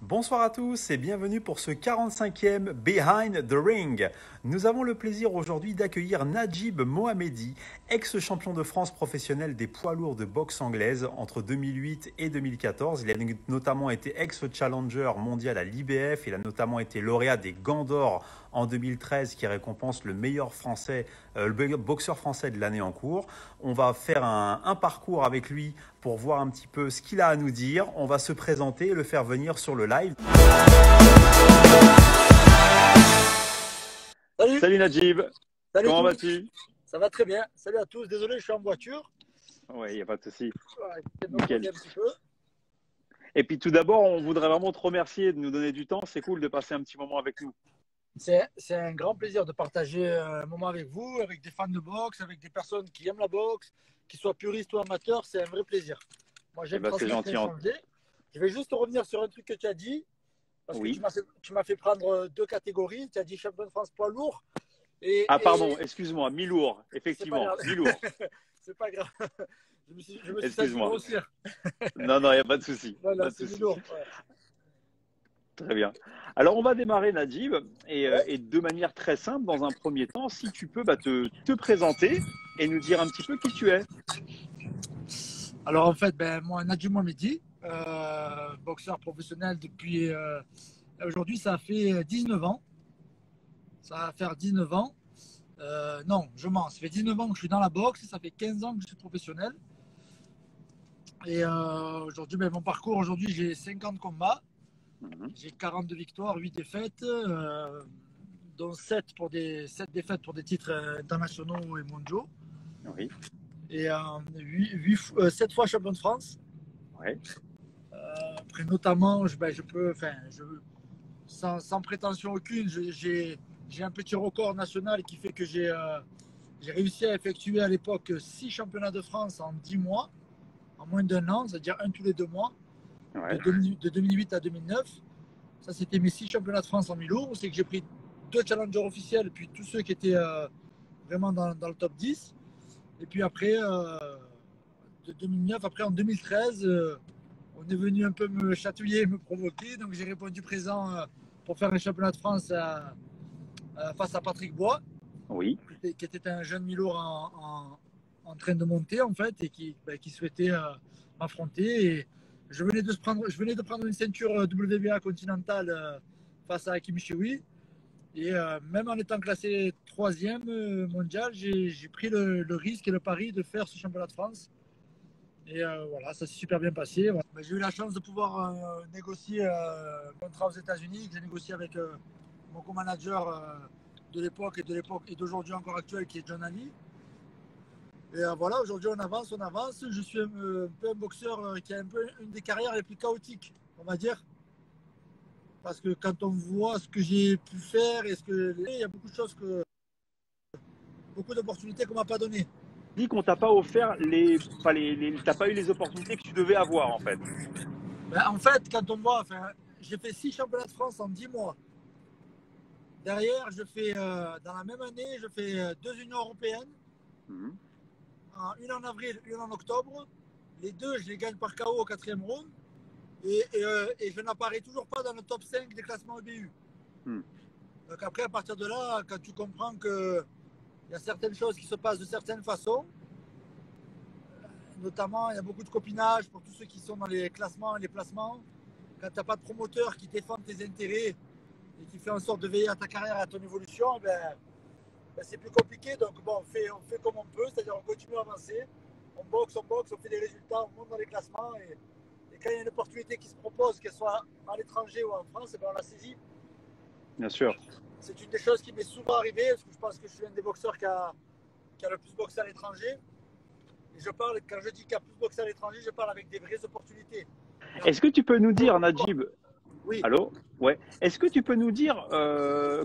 Bonsoir à tous et bienvenue pour ce 45e Behind the Ring. Nous avons le plaisir aujourd'hui d'accueillir Nadjib Mohamedi, ex-champion de France professionnel des poids lourds de boxe anglaise entre 2008 et 2014. Il a notamment été ex-challenger mondial à l'IBF. Il a notamment été lauréat des Gants d'Or en 2013 qui récompense le meilleur français, le boxeur français de l'année en cours. On va faire un parcours avec lui pour voir un petit peu ce qu'il a à nous dire. On va se présenter et le faire venir sur le live. Salut. Salut Nadjib, Salut comment tous. vas-tu? Ça va très bien. Salut à tous. Désolé, je suis en voiture. Oui, il n'y a pas de souci. Ouais, je vais me Nickel. reposer un petit peu. Et puis tout d'abord, on voudrait vraiment te remercier de nous donner du temps. C'est cool de passer un petit moment avec nous. C'est un grand plaisir de partager un moment avec vous, avec des fans de boxe, avec des personnes qui aiment la boxe, qu'ils soient puristes ou amateurs. C'est un vrai plaisir. Moi, j'aime C'est transmettre et gentil. échanger. Je vais juste revenir sur un truc que tu as dit, parce Oui. que tu m'as fait prendre deux catégories. Tu as dit champion de France poids lourd. Ah pardon, excuse-moi, mi-lourd, effectivement, mi-lourd. C'est pas grave. Je me suis senti Excuse-moi. grossir. Non, il n'y a pas de souci. Voilà, Pas de c'est souci. lourd. Ouais. Très bien. Alors, on va démarrer, Nadjib, et Ouais. de manière très simple, dans un premier temps, si tu peux te présenter et nous dire un petit peu qui tu es. Alors en fait, moi, Nadjib Mohamedi, boxeur professionnel depuis aujourd'hui, ça fait 19 ans. Ça va faire 19 ans. Non, je mens. Ça fait 19 ans que je suis dans la boxe et ça fait 15 ans que je suis professionnel. Et aujourd'hui, mon parcours, aujourd'hui, j'ai 50 combats. J'ai 42 victoires, 8 défaites, dont 7 défaites pour des titres internationaux et mondiaux. Oui. Et 7 fois champion de France. Ouais. Après, notamment, sans prétention aucune, j'ai un petit record national qui fait que j'ai réussi à effectuer à l'époque 6 championnats de France en 10 mois, en moins d'un an, c'est-à-dire un tous les 2 mois, Ouais. de 2008 à 2009. Ça, c'était mes 6 championnats de France en mi-lourd. C'est que j'ai pris 2 challengers officiels, puis tous ceux qui étaient vraiment dans le top 10. Et puis après, de 2009, après en 2013, on est venu un peu me chatouiller, me provoquer. Donc j'ai répondu présent pour faire un championnat de France face à Patrick Bois, Oui. qui était un jeune mi-lourd en train de monter en fait et qui souhaitait m'affronter. Et je venais de prendre une ceinture WBA continentale face à Hakim Chioui. Et même en étant classé 3e mondial, j'ai pris le risque et le pari de faire ce championnat de France. Et voilà, ça s'est super bien passé. Voilà. J'ai eu la chance de pouvoir négocier un contrat aux États-Unis, que j'ai négocié avec mon co-manager de l'époque et d'aujourd'hui encore actuel, qui est John Ali. Et voilà, aujourd'hui on avance. Je suis un peu un boxeur qui a un peu une des carrières les plus chaotiques, on va dire. Parce que quand on voit ce que j'ai pu faire il y a beaucoup de choses beaucoup d'opportunités qu'on m'a pas données. Dis qu'on t'a pas offert t'as pas eu les opportunités que tu devais avoir, en fait. En fait, quand on voit, j'ai fait 6 championnats de France en 10 mois. Derrière, dans la même année, je fais 2 Unions européennes, une en avril, une en octobre. Les deux, je les gagne par KO au 4e round. Et je n'apparais toujours pas dans le top 5 des classements EBU. Donc après, à partir de là, quand tu comprends qu'il y a certaines choses qui se passent de certaines façons, notamment, il y a beaucoup de copinage pour tous ceux qui sont dans les classements et les placements. Quand tu n'as pas de promoteur qui défend tes intérêts et qui fait en sorte de veiller à ta carrière et à ton évolution, c'est plus compliqué. Donc bon, on fait comme on peut, c'est-à-dire on continue à avancer. On boxe, on fait des résultats, on monte dans les classements. Et quand il y a une opportunité qui se propose, qu'elle soit à l'étranger ou en France, on la saisit. Bien sûr. C'est une des choses qui m'est souvent arrivée, parce que je pense que je suis un des boxeurs qui a le plus boxé à l'étranger. Et quand je dis qu'il y a plus boxé à l'étranger, je parle avec des vraies opportunités. Est-ce que tu peux nous dire, Nadjib, oui. Allô? Ouais. Est-ce que tu peux nous dire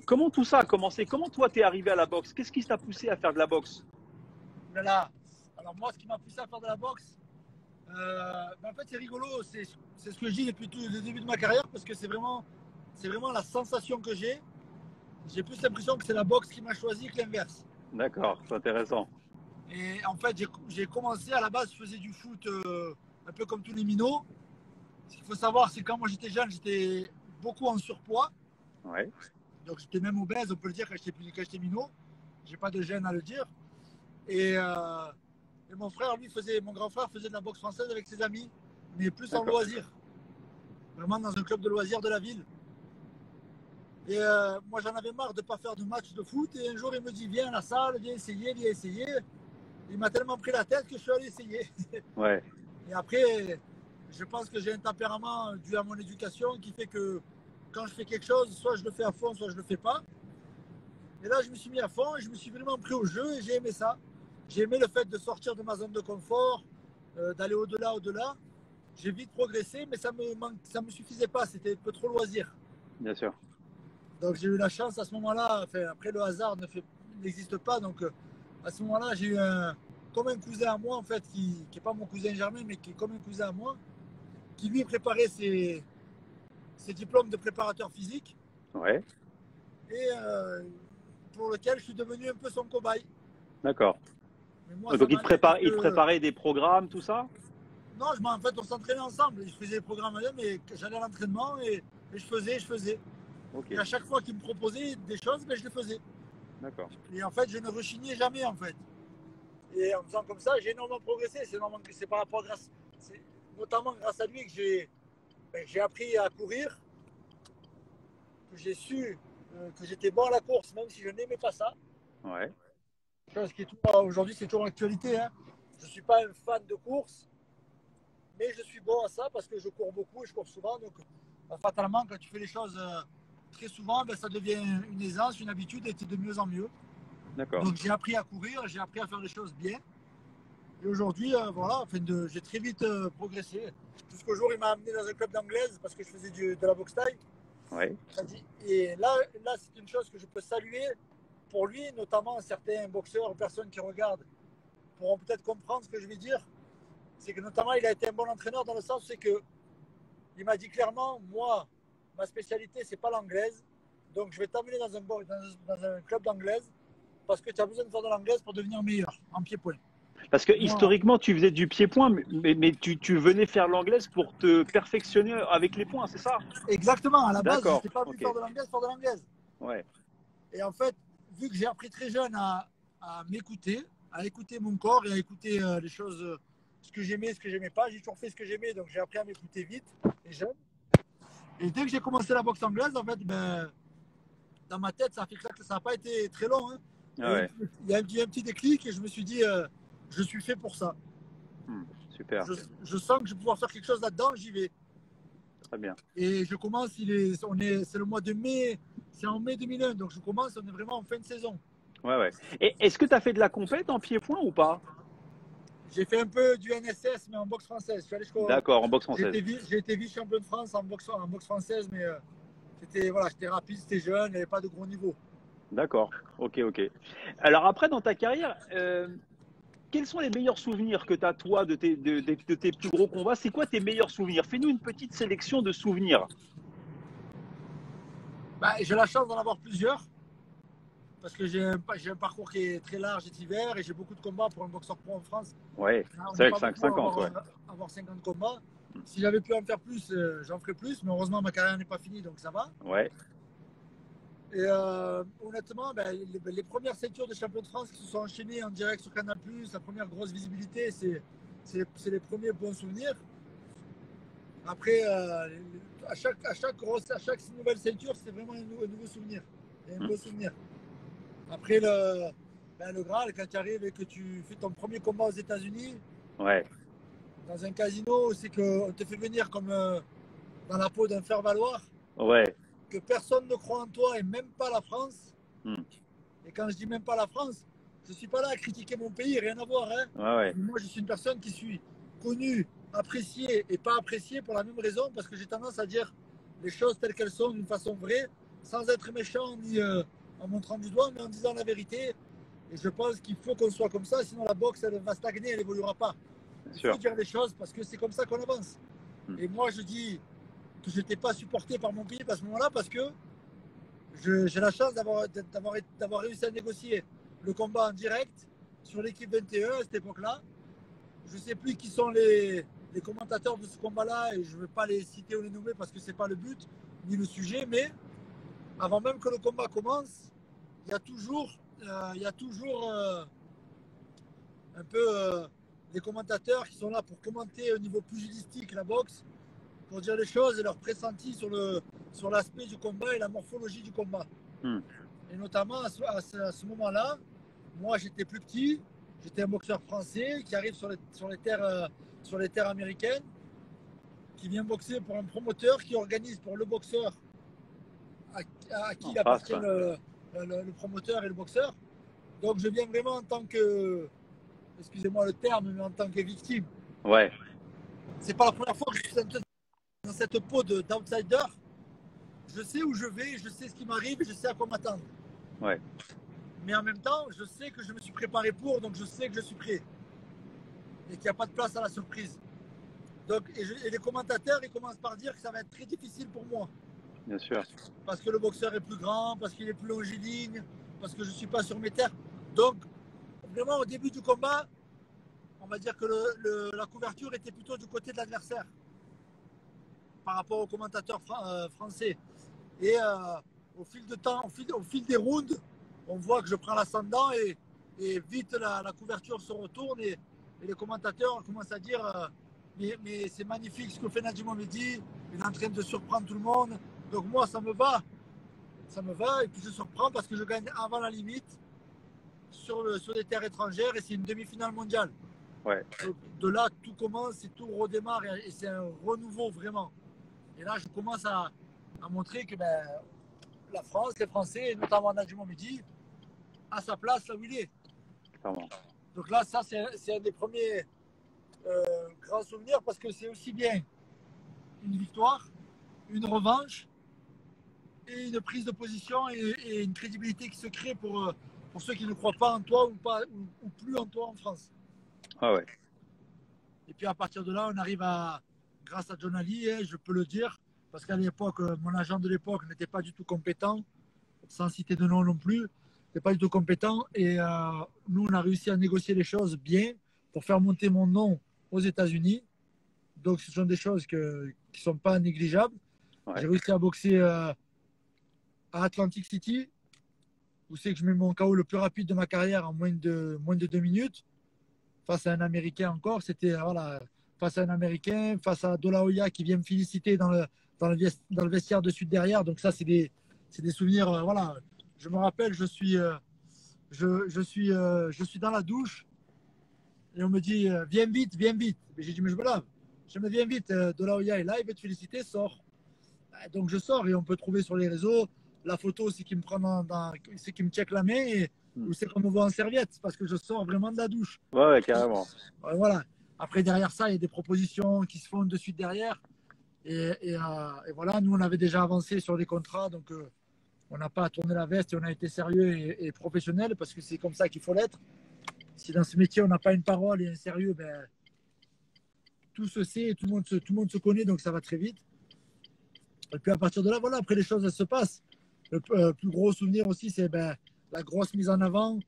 comment tout ça a commencé? Comment toi t'es arrivé à la boxe? Qu'est-ce qui t'a poussé à faire de la boxe? Voilà. Alors moi, ce qui m'a poussé à faire de la boxe, en fait c'est rigolo, c'est ce que je dis depuis le début de ma carrière, parce que c'est vraiment la sensation que j'ai. J'ai plus l'impression que c'est la boxe qui m'a choisi que l'inverse. D'accord, c'est intéressant. Et en fait, j'ai commencé à la base, je faisais du foot un peu comme tous les minots. Ce qu'il faut savoir, c'est que quand moi j'étais jeune, j'étais beaucoup en surpoids. Ouais. Donc j'étais même obèse, on peut le dire, quand j'étais minot. J'ai pas de gêne à le dire. Et, mon frère, mon grand frère faisait de la boxe française avec ses amis, mais plus en loisir. Vraiment dans un club de loisirs de la ville. Et moi, j'en avais marre de ne pas faire de match de foot. Et un jour, il me dit, viens à la salle, viens essayer, viens essayer. Il m'a tellement pris la tête que je suis allé essayer. Ouais. Et après, je pense que j'ai un tempérament dû à mon éducation qui fait que quand je fais quelque chose, soit je le fais à fond, soit je ne le fais pas. Et là, je me suis mis à fond et je me suis vraiment pris au jeu et j'ai aimé ça. J'ai aimé le fait de sortir de ma zone de confort, d'aller au-delà, au-delà. J'ai vite progressé, mais ça me suffisait pas. C'était un peu trop loisir. Bien sûr. Donc j'ai eu la chance à ce moment-là. Enfin, après, le hasard n'existe pas. Donc à ce moment-là, j'ai eu comme un cousin à moi, en fait, qui n'est pas mon cousin germain, mais qui est comme un cousin à moi, qui lui préparait ses diplômes de préparateur physique. Ouais. Et pour lequel je suis devenu un peu son cobaye. D'accord. Moi, donc il te préparait des programmes, tout ça? Non, en fait, on s'entraînait ensemble. Je faisais les programmes à mais j'allais à l'entraînement et je faisais. Okay. Et à chaque fois qu'il me proposait des choses, je les faisais. D'accord. Et en fait, je ne rechignais jamais, en fait. Et en faisant comme ça, j'ai énormément progressé. C'est par rapport c'est notamment grâce à lui que j'ai appris à courir, que j'ai su que j'étais bon à la course, même si je n'aimais pas ça. Ouais. Chose qui est aujourd'hui, c'est toujours l'actualité. Hein. Je ne suis pas un fan de course, mais je suis bon à ça parce que je cours beaucoup et je cours souvent. Donc, fatalement, quand tu fais les choses très souvent, ça devient une aisance, une habitude et tu es de mieux en mieux. D'accord. Donc, j'ai appris à courir, j'ai appris à faire les choses bien. Et aujourd'hui, voilà, j'ai très vite progressé. Jusqu'au jour, il m'a amené dans un club d'anglaise parce que je faisais de la boxe taille. Ouais. Et là c'est une chose que je peux saluer pour lui, notamment certains boxeurs ou personnes qui regardent pourront peut-être comprendre ce que je vais dire. C'est que notamment, il a été un bon entraîneur dans le sens c'est que il m'a dit clairement, moi, ma spécialité, c'est pas l'anglaise. Donc, je vais t'amener dans un club d'anglaise parce que tu as besoin de faire de l'anglaise pour devenir meilleur en pied-point. Parce que historiquement, tu faisais du pied-point, mais tu venais faire l'anglaise pour te perfectionner avec les points, c'est ça? Exactement. À la base, je n'étais pas venu faire de l'anglaise. Ouais. Et en fait, vu que j'ai appris très jeune à m'écouter, à écouter mon corps et à écouter les choses, ce que j'aimais, ce que j'aimais pas, j'ai toujours fait ce que j'aimais, donc j'ai appris à m'écouter vite et jeune. Et dès que j'ai commencé la boxe anglaise, en fait, dans ma tête, ça n'a pas été très long. Hein. Ouais. Il y a un petit déclic et je me suis dit, je suis fait pour ça. Super. Je sens que je vais pouvoir faire quelque chose là-dedans, j'y vais. Très bien. Et je commence, c'est le mois de mai, c'est en mai 2001, donc je commence, on est vraiment en fin de saison. Ouais. Et est-ce que tu as fait de la compète en pied-point ou pas? J'ai fait un peu du NSS, mais en boxe française. D'accord, en boxe française. J'ai été vice-champion de France en boxe française, mais j'étais rapide, c'était jeune, il n'y avait pas de gros niveau. D'accord, ok. Alors après, dans ta carrière, quels sont les meilleurs souvenirs que tu as, toi, de tes plus gros combats? C'est quoi tes meilleurs souvenirs? Fais-nous une petite sélection de souvenirs. J'ai la chance d'en avoir plusieurs, parce que j'ai un parcours qui est très large et divers, et j'ai beaucoup de combats pour un boxeur pro en France. Ouais, c'est vrai que 50, ouais. Avoir 50 combats. Si j'avais pu en faire plus, j'en ferais plus, mais heureusement, ma carrière n'est pas finie, donc ça va. Ouais. Et honnêtement, les premières ceintures de champion de France qui se sont enchaînées en direct sur Canal+, la première grosse visibilité, c'est les premiers bons souvenirs. Après, à chaque nouvelle ceinture, c'est vraiment un nouveau souvenir, et un beau souvenir. Après, le Graal, quand tu arrives et que tu fais ton premier combat aux États-Unis, ouais. Dans un casino, c'est qu'on te fait venir comme dans la peau d'un faire-valoir. Ouais. Que personne ne croit en toi et même pas la France. Et quand je dis même pas la France, je ne suis pas là à critiquer mon pays, rien à voir. Hein. Ouais. Moi, je suis une personne qui suis connue, appréciée et pas appréciée pour la même raison, parce que j'ai tendance à dire les choses telles qu'elles sont d'une façon vraie, sans être méchant ni en montrant du doigt, mais en disant la vérité. Et je pense qu'il faut qu'on soit comme ça, sinon la boxe, elle va stagner, elle n'évoluera pas. Il faut dire les choses parce que c'est comme ça qu'on avance. Et moi, je dis que je n'étais pas supporté par mon pays à ce moment-là parce que j'ai la chance d'avoir réussi à négocier le combat en direct sur l'équipe 21 à cette époque-là. Je ne sais plus qui sont les les commentateurs de ce combat-là, et je ne vais pas les citer ou les nommer parce que ce n'est pas le but ni le sujet, mais avant même que le combat commence, il y a toujours un peu des commentateurs qui sont là pour commenter au niveau pugilistique la boxe, pour dire les choses et leur pressenti sur l'aspect du combat et la morphologie du combat. Et notamment à ce moment-là, moi j'étais plus petit, j'étais un boxeur français qui arrive sur les terres américaines, qui vient boxer pour un promoteur qui organise pour le boxeur à qui appartient le promoteur et le boxeur. Donc je viens vraiment en tant que, excusez-moi le terme, mais en tant que victime. Ouais. C'est pas la première fois que je suis dans cette peau d'outsider. Je sais où je vais, je sais ce qui m'arrive, je sais à quoi m'attendre. Ouais. Mais en même temps, je sais que je me suis préparé pour, donc je sais que je suis prêt. Et qu'il n'y a pas de place à la surprise. Donc, et les commentateurs, ils commencent par dire que ça va être très difficile pour moi. Bien sûr. Parce que le boxeur est plus grand, parce qu'il est plus longiligne, parce que je ne suis pas sur mes terres. Donc, vraiment, au début du combat, on va dire que la couverture était plutôt du côté de l'adversaire par rapport aux commentateurs français. Et au fil de temps, au fil des rounds, on voit que je prends l'ascendant et vite la couverture se retourne et les commentateurs commencent à dire mais c'est magnifique ce que fait Nadjib Mohammedi, il est en train de surprendre tout le monde. Donc moi, ça me va et puis je surprends parce que je gagne avant la limite sur des terres étrangères et c'est une demi-finale mondiale. Ouais. Donc, de là, tout commence et tout redémarre et c'est un renouveau vraiment. Et là, je commence à montrer que la France, les Français, et notamment Nadjib Mohammedi, a sa place là où il est. Clairement. Donc là, ça, c'est un des premiers grands souvenirs parce que c'est aussi bien une victoire, une revanche et une prise de position et une crédibilité qui se crée pour ceux qui ne croient pas en toi ou plus en toi en France. Ah ouais. Et puis à partir de là, on arrive grâce à John Ali, je peux le dire, parce qu'à l'époque, mon agent de l'époque n'était pas du tout compétent, sans citer de nom non plus, n'était pas du tout compétent. Et nous, on a réussi à négocier les choses bien pour faire monter mon nom aux États-Unis. Donc, ce sont des choses qui ne sont pas négligeables. Ouais. J'ai réussi à boxer à Atlantic City, où c'est que je mets mon KO le plus rapide de ma carrière en moins de 2 minutes. Face à un Américain encore, c'était face à un Américain, face à De La Hoya qui vient me féliciter dans le vestiaire de suite derrière. Donc ça, c'est des souvenirs. Voilà, je me rappelle, je suis dans la douche et on me dit viens vite, viens vite. Et j'ai dit mais je me lave. Je me viens vite, De La Hoya est là, il veut te féliciter, sors. Donc je sors et on peut trouver sur les réseaux la photo, c'est qu'il me prend c'est qu'il me check la main et ou c'est qu'on me voit en serviette parce que je sors vraiment de la douche. Ouais, carrément. Voilà. Après, derrière ça, il y a des propositions qui se font de suite derrière. Et voilà, nous, on avait déjà avancé sur des contrats, donc on n'a pas à tourner la veste et on a été sérieux et professionnel parce que c'est comme ça qu'il faut l'être. Si dans ce métier, on n'a pas une parole et un sérieux, tout se sait, tout le monde se connaît, donc ça va très vite. Et puis à partir de là, voilà, après les choses elles se passent. Le plus gros souvenir aussi, c'est la grosse mise en avant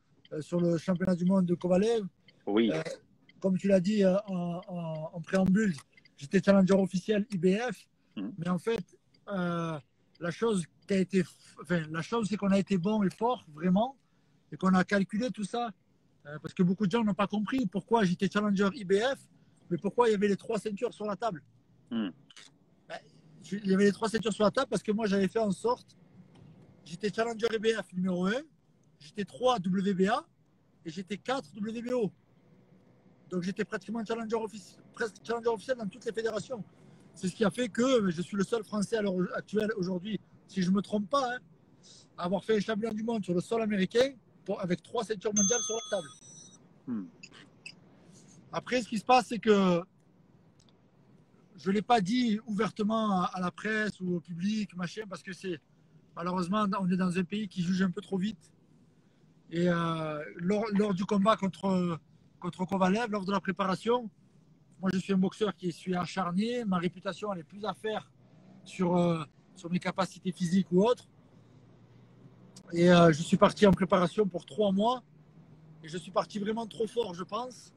sur le championnat du monde de Kovalev. Oui. Comme tu l'as dit en préambule, j'étais challenger officiel IBF. Mais en fait, la chose c'est qu'on a été bon et fort, vraiment, et qu'on a calculé tout ça. Parce que beaucoup de gens n'ont pas compris pourquoi j'étais challenger IBF, mais pourquoi il y avait les 3 ceintures sur la table. Il y avait les 3 ceintures sur la table parce que moi, j'avais fait en sorte, j'étais challenger IBF numéro 1, j'étais 3 WBA et j'étais 4 WBO. Donc j'étais pratiquement challenger officiel dans toutes les fédérations. C'est ce qui a fait que je suis le seul Français à l'heure actuelle aujourd'hui, si je ne me trompe pas, à avoir fait les champions du monde sur le sol américain avec 3 ceintures mondiales sur la table. Après, ce qui se passe, c'est que je ne l'ai pas dit ouvertement à la presse ou au public, machin, parce que malheureusement, on est dans un pays qui juge un peu trop vite. Et lors du combat contre Kovalev, lors de la préparation, moi je suis un boxeur qui suis acharné, ma réputation elle est plus à faire sur mes capacités physiques ou autres. Et je suis parti en préparation pour 3 mois et je suis parti vraiment trop fort, je pense.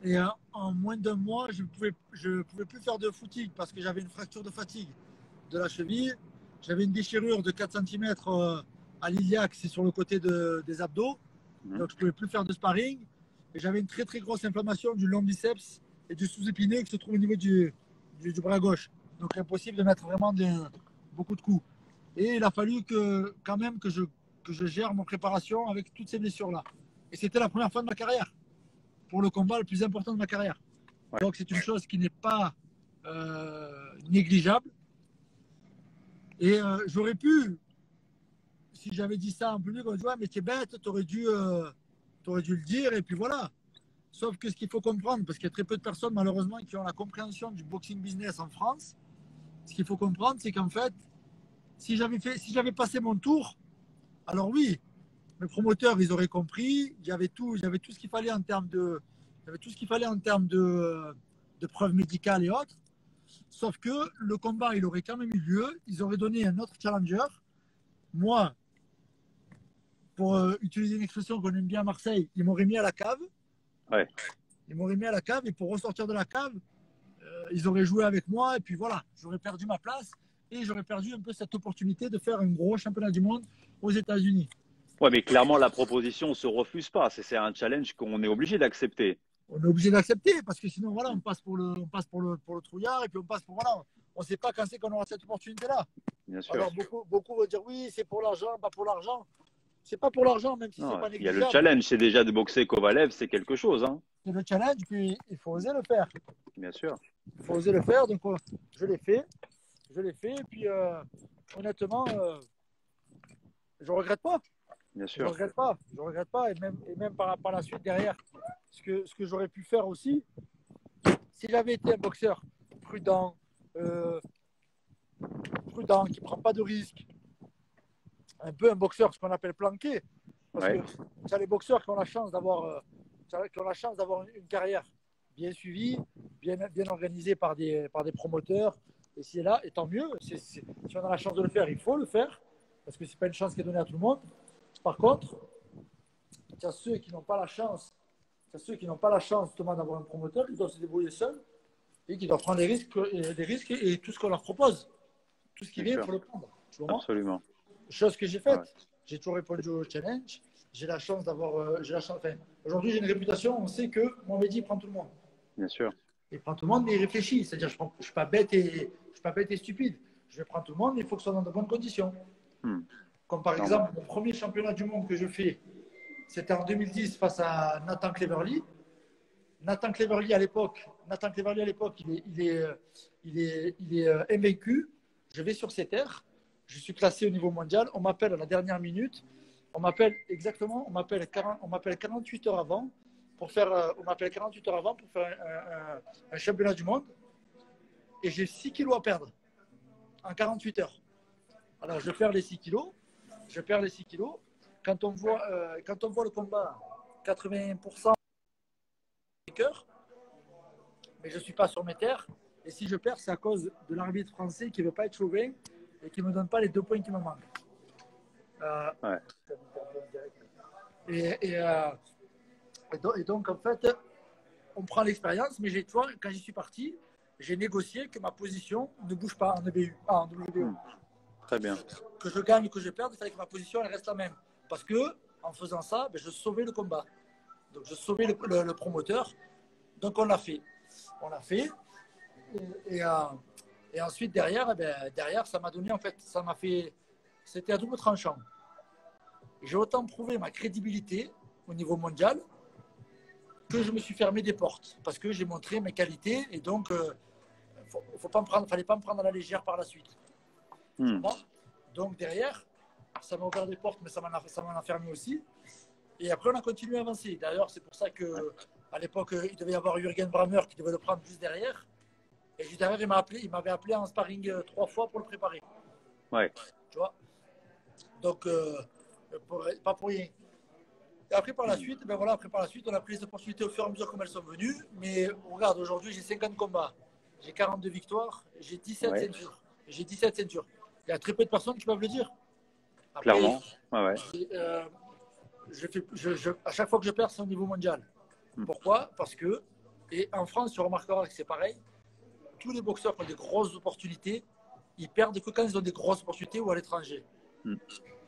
Et en moins d'un mois, je pouvais plus faire de footing parce que j'avais une fracture de fatigue de la cheville. J'avais une déchirure de 4 cm à l'iliaque, c'est sur le côté des abdos. Donc, je ne pouvais plus faire de sparring. Et j'avais une très, très grosse inflammation du long biceps et du sous-épiné qui se trouve au niveau du bras gauche. Donc, impossible de mettre vraiment beaucoup de coups. Et il a fallu quand même que je gère mon préparation avec toutes ces blessures-là. Et c'était la première fois de ma carrière, pour le combat le plus important de ma carrière. Ouais. Donc, c'est une chose qui n'est pas négligeable. Et j'aurais pu, si j'avais dit ça en public, on me dit ouais, mais t'es bête, t'aurais dû le dire, et puis voilà. Sauf que ce qu'il faut comprendre, parce qu'il y a très peu de personnes malheureusement qui ont la compréhension du boxing business en France, ce qu'il faut comprendre, c'est qu'en fait, si j'avais passé mon tour, alors oui, mes promoteurs, ils auraient compris, j'avais tout ce qu'il fallait en termes de preuves médicales et autres. Sauf que le combat, il aurait quand même eu lieu. Ils auraient donné un autre challenger. Moi, pour utiliser une expression qu'on aime bien à Marseille, ils m'auraient mis à la cave. Ouais. Ils m'auraient mis à la cave et pour ressortir de la cave, ils auraient joué avec moi et puis voilà, j'aurais perdu ma place et j'aurais perdu un peu cette opportunité de faire un gros championnat du monde aux États-Unis. Ouais, mais clairement, la proposition ne se refuse pas. C'est un challenge qu'on est obligé d'accepter. On est obligé d'accepter parce que sinon, voilà, on passe pour le trouillard et puis on passe pour, voilà, on ne sait pas quand c'est qu'on aura cette opportunité-là. Bien sûr. Alors, beaucoup vont dire oui, c'est pour l'argent, pas pour l'argent. C'est pas pour l'argent, même si c'est pas négligeable. Il y a le challenge, c'est déjà de boxer Kovalev, c'est quelque chose. Hein. C'est le challenge, puis il faut oser le faire. Bien sûr. Il faut oser le faire, donc je l'ai fait. Et puis honnêtement, je ne regrette pas. Bien sûr. Je regrette pas. Et même par la suite derrière, ce que j'aurais pu faire aussi, si j'avais été un boxeur prudent, qui ne prend pas de risques, un peu un boxeur, ce qu'on appelle planqué. Parce que tu as les boxeurs qui ont la chance d'avoir une carrière bien suivie, bien organisée par des promoteurs. Et si là, et tant mieux, si on a la chance de le faire, il faut le faire, parce que ce n'est pas une chance qui est donnée à tout le monde. Par contre, tu as ceux qui n'ont pas la chance, justement d'avoir un promoteur, qui doivent se débrouiller seuls et qui doivent prendre des risques et tout ce qu'on leur propose, tout ce qui vient, il faut le prendre. Absolument. Chose que j'ai faite. Ouais. J'ai toujours répondu au challenge. J'ai la chance d'avoir. Aujourd'hui, j'ai une réputation. On sait que Mohamed prend tout le monde. Bien sûr. Il prend tout le monde, mais il réfléchit. C'est-à-dire, je ne suis pas bête et stupide. Je vais prendre tout le monde, mais il faut que ce soit dans de bonnes conditions. Comme par exemple, mon premier championnat du monde que je fais, c'était en 2010 face à Nathan Cleverly. Nathan Cleverly à l'époque, il est invaincu. Je vais sur ses terres. Je suis classé au niveau mondial. On m'appelle à la dernière minute. On m'appelle 48 heures avant pour faire un championnat du monde. Et j'ai 6 kilos à perdre en 48 heures. Alors, je perds les 6 kilos. Quand on voit le combat, 80% cœur, mais je ne suis pas sur mes terres. Et si je perds, c'est à cause de l'arbitre français qui ne veut pas être chauvin et qui ne me donne pas les 2 points qui me manquent. Et donc, en fait, on prend l'expérience, mais quand j'y suis parti, j'ai négocié que ma position ne bouge pas en WBO. Très bien. Que je gagne ou que je perde, il fallait que ma position elle reste la même. Parce que en faisant ça, je sauvais le combat. Donc, je sauvais le promoteur. Donc, on l'a fait. Et ensuite, derrière, ça m'a donné, en fait, c'était à double tranchant. J'ai autant prouvé ma crédibilité au niveau mondial que je me suis fermé des portes parce que j'ai montré mes qualités et donc, fallait pas me prendre à la légère par la suite. Donc, derrière, ça m'a ouvert des portes, mais ça m'en a fermé aussi. Et après, on a continué à avancer. D'ailleurs, c'est pour ça qu'à l'époque, il devait y avoir Jürgen Brammer qui devait le prendre juste derrière. Et juste derrière, il m'avait appelé en sparring 3 fois pour le préparer. Ouais. Tu vois. Donc, pas pour rien. Et après, par la suite, on a pris les opportunités au fur et à mesure comme elles sont venues. Mais regarde, aujourd'hui, j'ai 50 combats. J'ai 42 victoires. J'ai 17 ceintures. Il y a très peu de personnes qui peuvent le dire. Après, clairement. à chaque fois que je perds, c'est au niveau mondial. Pourquoi ? Parce que Et en France, tu remarqueras que c'est pareil. Tous les boxeurs qui ont des grosses opportunités, ils perdent que quand ils ont des grosses opportunités ou à l'étranger. Mm.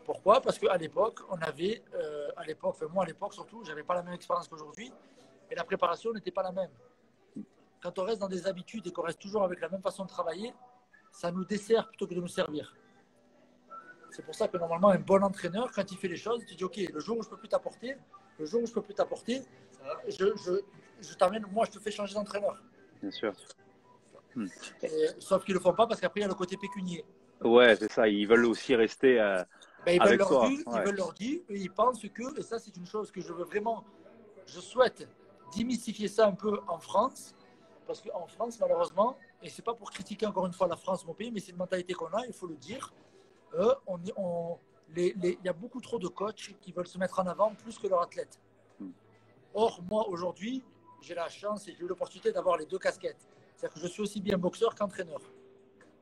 Pourquoi? Parce qu'à l'époque, on avait, moi à l'époque surtout, j'avais pas la même expérience qu'aujourd'hui et la préparation n'était pas la même. Quand on reste dans des habitudes et qu'on reste toujours avec la même façon de travailler, ça nous dessert plutôt que de nous servir. C'est pour ça que normalement, un bon entraîneur, quand il fait les choses, il dit ok, le jour où je peux plus t'apporter, je t'amène, moi je te fais changer d'entraîneur. Bien sûr. Sauf qu'ils ne le font pas parce qu'après il y a le côté pécunier. Ouais, c'est ça. Ils veulent aussi rester Ils veulent avec leur toi. dû, Ouais. ils veulent leur dû, et ils pensent que, et ça c'est une chose que je veux vraiment, je souhaite démystifier ça un peu en France, parce qu'en France malheureusement, et c'est pas pour critiquer encore une fois la France, mon pays, mais c'est une mentalité qu'on a, il faut le dire, il y a beaucoup trop de coachs qui veulent se mettre en avant plus que leurs athlètes. Or, moi aujourd'hui, j'ai la chance et j'ai eu l'opportunité d'avoir les deux casquettes. C'est-à-dire que je suis aussi bien boxeur qu'entraîneur.